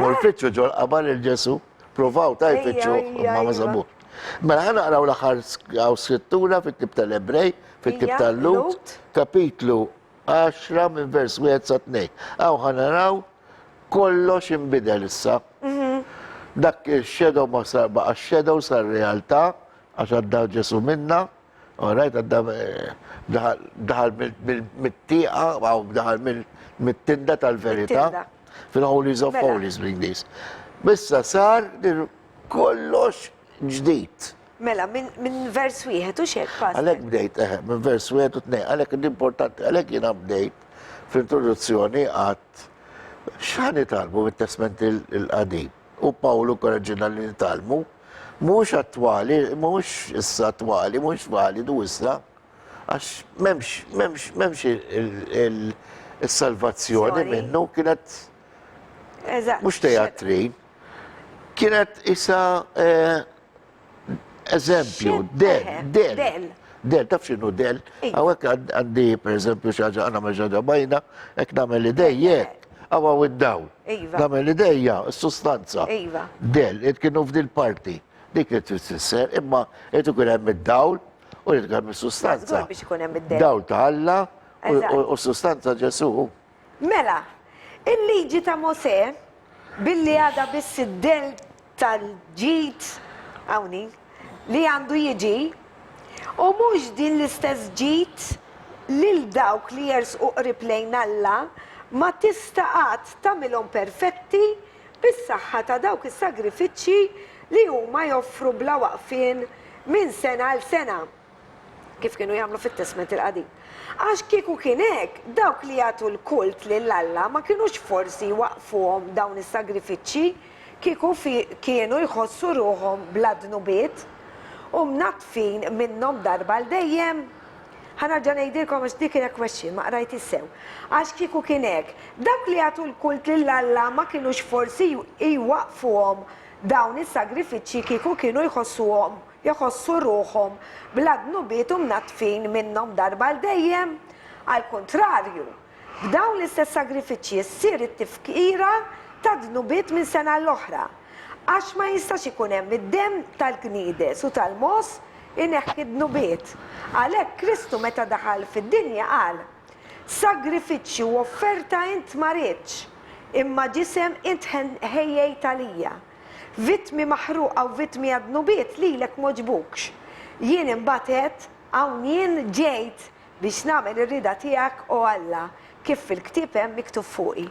Mor fitxu ġol qabal il-ġesu, provaw ta' jfitxu, ma mażabu. Mela ħana għaraw l-axar għaw scrittura fit-tib tal-Ebrej, fit-tib tal-Lut, kapitlu 10 minn vers 1 sa 2. Għaw ħana raw kollox imbidel issa. Dak il-xedow ma sar baqa xedow sar realtà, għax għadda ġesu minna, Alright, daħal mit-tiqa, għaw daħal mit-tinda tal-verita, fil-Holies of Holies bring this. Bissa sar kollox ġdijt. Mela, minn vers wieħed u xek pas. Għalek bdejt, minn vers wieħed u tnej, għalek l-importanti, għalek jina bdejt fil-introduzzjoni għat xħan nitalmu mit-testament il-qadim. U Pawlu korreġina li nitalmu, mux attwali, mux issa attwali, mux validu issa, għax memx il-salvazzjoni minnu kienet, mux teatrin, kienet issa eżempju, del, taf xinu del, għawek għandi per eżempju xaġa għana maġaġa bajna, ek namel idejjek, għawa id-dawl, namel idejja, s-sustanza, del, kienu f'dil parti. Dik li t-fisser, imma jtu kun hemm id-dawl u jtu kun hemm il-sustanza. Dawl ta' Alla u sustanza Ġesu. Mela, il-liġi ta' Mosè, billi għada biss id-del tal-ġit, għawni, li għandu jiġi, u mux din l-istess ġit lil dawk li jersqu qrib lejn Alla ma tistaqat tamilhom perfetti bis-saħħa ta' dawk is-sagrifiċċji li huma joffru bla waqfien minn sena għal sena, kif kienu jagħmlu fit-testament il-qadim. Għax kieku kien hekk, dawk li jagħtu l-kult lill-Alla ma kienux forsi waqfuhom dawn is-sagrifiċċji, kieku kienu jħossu ruhom bla dnubiet u mnatfin minnhom darba l dejjem. Ħanarġa' ngħidilkom għax dik kienet question ma qrajt issew. Għax kieku kien hekk, dawk li jagħtu l-kult lill-Alla ma kienux forsi jwaqfuhom dawn is-sagrifiċċji kieku kienu jħossu ruhom bla dnubiet u mnatfin minnhom darba l dejjem. Al kontrarju, b'dawn l-istess sagrifiċċji ssir it-tifkira ta' dnubiet minn sena l-oħra. Għax ma jistax ikun hemm id-dem tal-gniedes u tal-mos ineħħi dnubiet. Għalhekk Kristu meta daħal fid-dinja qal: sagrifiċċju u offerta int ma rridx, imma ġisem int ħejjejt għalija. Vittmi maħruqa u vittmi għadnubiet li lek moġbukx. Jien imbatet hawn jien ġejt biex nagħmel ir-rida tiegħek u Alla kif fil-ktieb hemm miktub fuqi.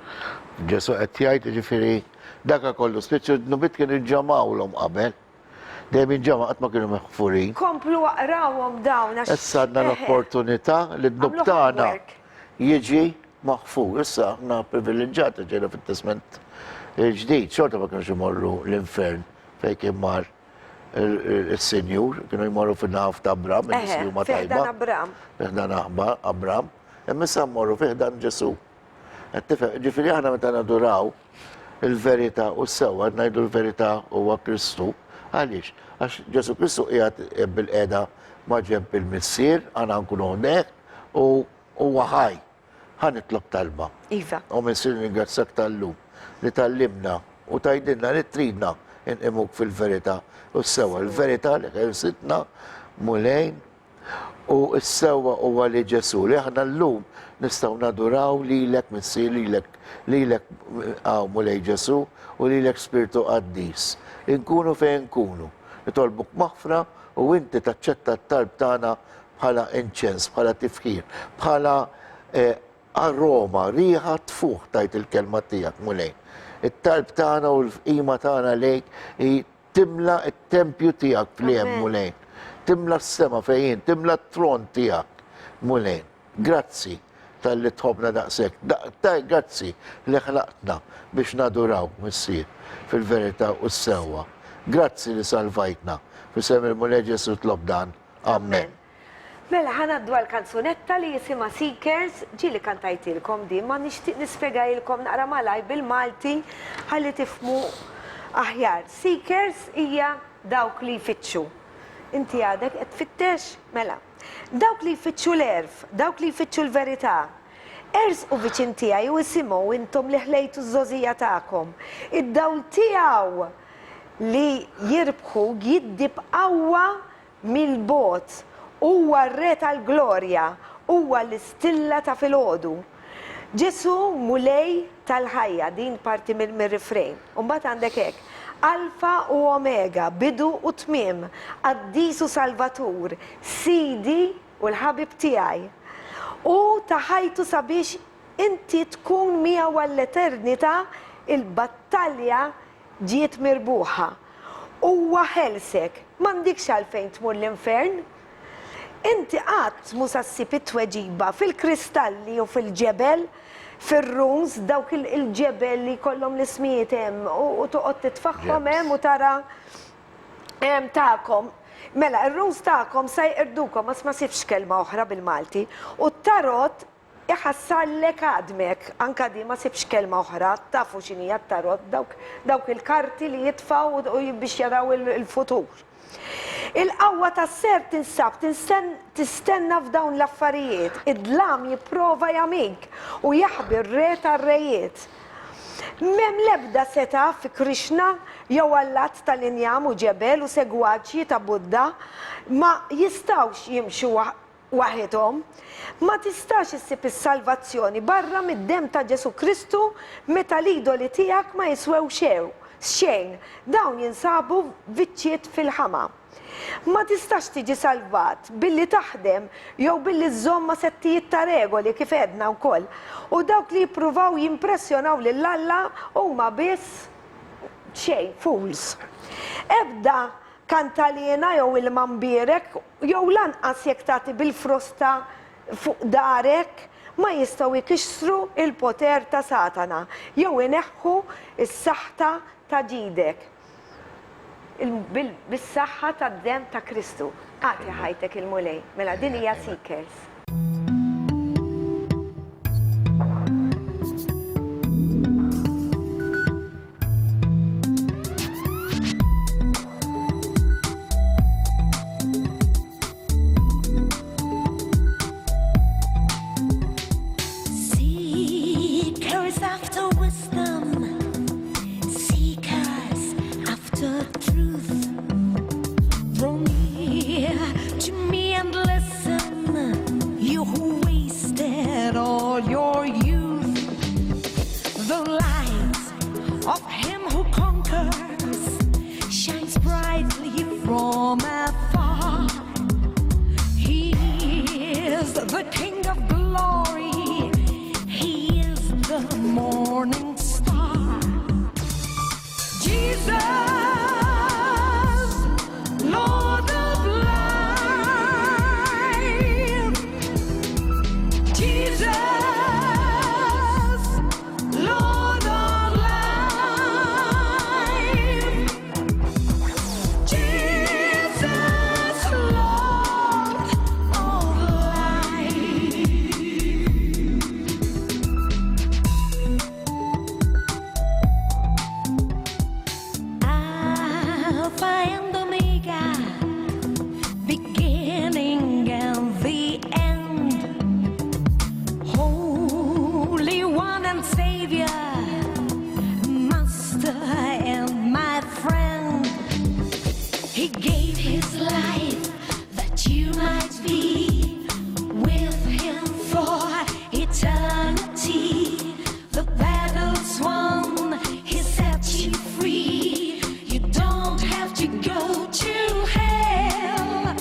Ġesu qed jgħid jiġifieri dak kollu spiċċu d-nubiet kienu ġamawlhom qabel. Dejjem jinġama qatt ma kienu meħfurin. Komplu waqrawhom dawn għax. Issa għandna l-opportunità li d-dnub tagħna jiġi maħfur. Issa aħna privileġġjati ġejna fit-testament il-ġdid, xorta ma kienx imorru l-infern fejn kien mar il-Sinjur, kienu jmorru fin-naf ta' Abram, il-Sinjur ma tajba. Fiħdan Abram. Fiħdan Abram, imma mmorru fiħdan Ġesu. Ġifieri aħna meta naduraw il-verità u s-sewwa ngħidu l-verità huwa Kristu. Għaliex? Għax Ġesu Kristu qiegħed bil-qiegħda ma' ġenb il-missier, għandna nkunu hawnhekk u huwa ħaj. Ħanitlob talba. Iva. U missier ningrazzjak tal-lum li tallimna u tajdinna li tridna inqimuk fil-verità u s-sewwa l-verità li ħelsitna mulejn U s-sewa huwa li Ġesu li aħna llum nistgħu naduraw lilek Missier, lilek mulej Ġesu u lilek Spiritu Qaddis. Inkunu fejn nkunu. Nitolbuk maħfra u inti taċċetta t-talb tagħna bħala inċens, bħala tifħir, bħala aroma, riħa tfuħ tajt il-kelma tiegħek mulej. It-talb tagħna u l-qima tagħna lejk timla t-tempju tiegħek fl-hemm mulej. Timla s-sema fejn, timla t-tron tiegħek mulej. Grazzi tal-li tħobna daqshekk. Grazzi li ħlaqtna biex naduraw Missier fil-verità u s-sewwa. Grazzi li salvajtna. Fis-sem il-mulej Ġesu tlob dan. Amen. Mela, ħanaddu għal-kanzunetta li jisima Seekers, ġili kantajtilkom di, ma nixtieq nispjegajilkom naqra malaj bil-Malti ħalli tifmu aħjar. Seekers hija dawk li jfittxu. Inti għadek qed tfittex, mela. Dawk li jfittxu l-erf, dawk li jfittxu l-verità. Ers u viċin tiegħi u isimgħu intom li ħlejtu ż-żożija tagħkom. Id-dawl tiegħu li jirbħu jiddi b'qawwa mill-bot. Huwa r-re tal-glorja, huwa l-istilla ta' filgħodu. Ġesu mulej tal-ħajja, din parti mill-rifrejn. Umbagħad għandek hekk. Alfa u Omega, bidu u tmiem, Qaddis u Salvatur, Sidi u l-ħabib tiegħi. U taħajtu sabiex inti tkun miegħu għall-eternità, il-battalja ġiet mirbuħa. Huwa ħelsek, m'għandikx għalfejn tmur l-infern. Inti qatt musa ssib it-tweġiba fil-kristalli u fil-ġebel, fil-runs, dawk il-ġebel li kollhom l-ismijiet hemm u toqgħod titfaħħom hemm u tara tagħkom. Mela, ir-runs tagħkom se jqirdukom ma sibx kelma oħra bil-Malti u t-tarot iħassallek għadmek, anka di ma sibx kelma oħra, tafu x'inhija t-tarot, dawk il-karti li jitfaw u biex jaraw il-futur. Il-qawwa tas-ser tinsab, tistenna f'dawn l-affarijiet, id-dlam jipprova jamik u jaħbi r-re tar-rejiet. M'hemm l-ebda seta fi Krishna jew Allat tal-injam u ġebel u segwaċi ta' Budda ma jistawx jimxu waħedhom. Ma tistax issib is-salvazzjoni barra mid-dem ta' Ġesu Kristu meta l-idoli tiegħek ma jiswew xejn. Dawn jinsabu viċċiet fil-ħama. Ma tistax tiġi salvat billi taħdem jew billi żomma settijiet ta' regoli kif edna wkoll. U dawk li jippruvaw jimpressjonaw lil Alla huma biss xejn fools. Ebda kantalina jew il-mambirek jew lanqas jekk tagħti bil-frosta fuq darek ma jistgħu jkixsru il-poter ta' Satana jew ineħħu is-saħħa ta' ġidek. Bis-saħħa tad-dem ta' Kristu. Għati ħajtek il-mulej. Mela din hija Seekers. Seekers after wisdom, seekers after truth. Draw near to me and listen, you who wasted all your youth. The light of him who conquers shines brightly from afar. He is the King of glory, he is the morning star. Jesus, Lord of life. Jesus, Lord of life. Jesus, Lord of life. Alpha and Omega, beginning and the end. Holy One and Savior, Master and my friend. He gave his life that you might be with him for eternity. The battle's won, he set you free. You don't have to go to hell.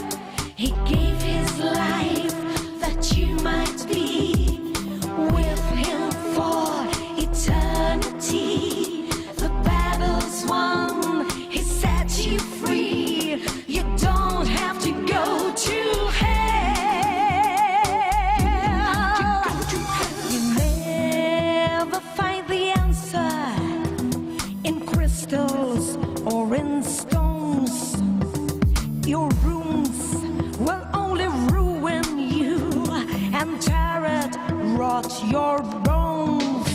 He gave his life that you might be with him for eternity. The battle's won, he set you free. You don't have to go to hell. You never find the answer in crystals or in stones. Your rooms will only ruin you and tear it, rot your bones.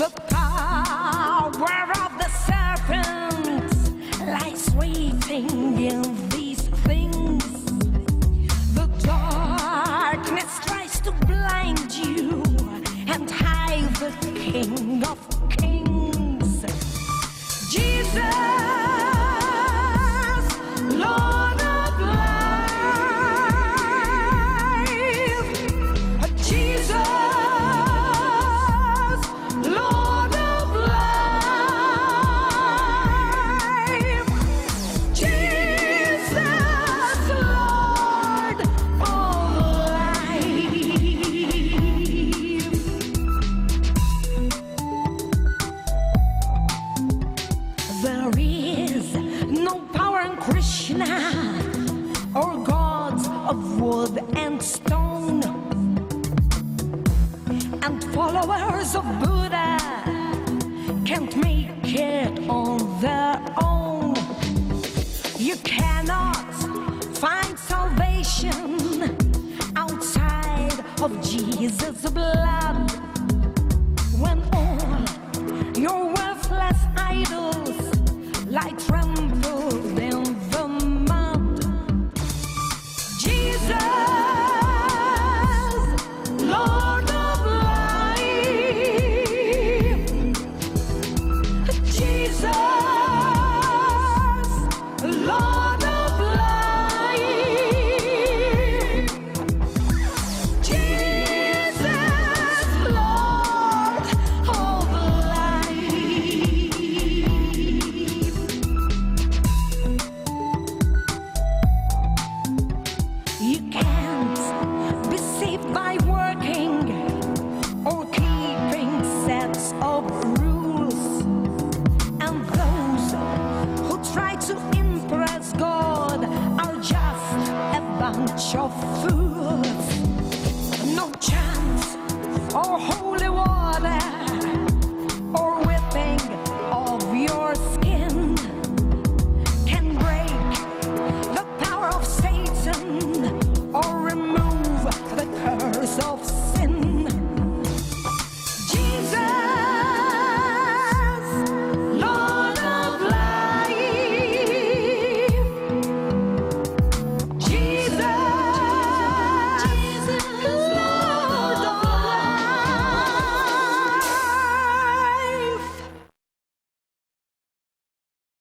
The power of the serpent lies waiting in these things. The darkness tries to blind you and hide the King of Kings. Jesus, Lord of life. Jesus, Lord of life. Jesus, Lord of life. There is no power in Krishna or gods of wood and stone, and followers of Buddha can't make it on their own. You cannot find salvation outside of Jesus' blood. When all your worthless idols lie trampled in the mud. Jesus, Lord of life. Jesus, Lord of life. Jesus, Lord of life. You can't be saved by working or keeping sets of rules. And those who try to impress God are just a bunch of fools. No chance or hope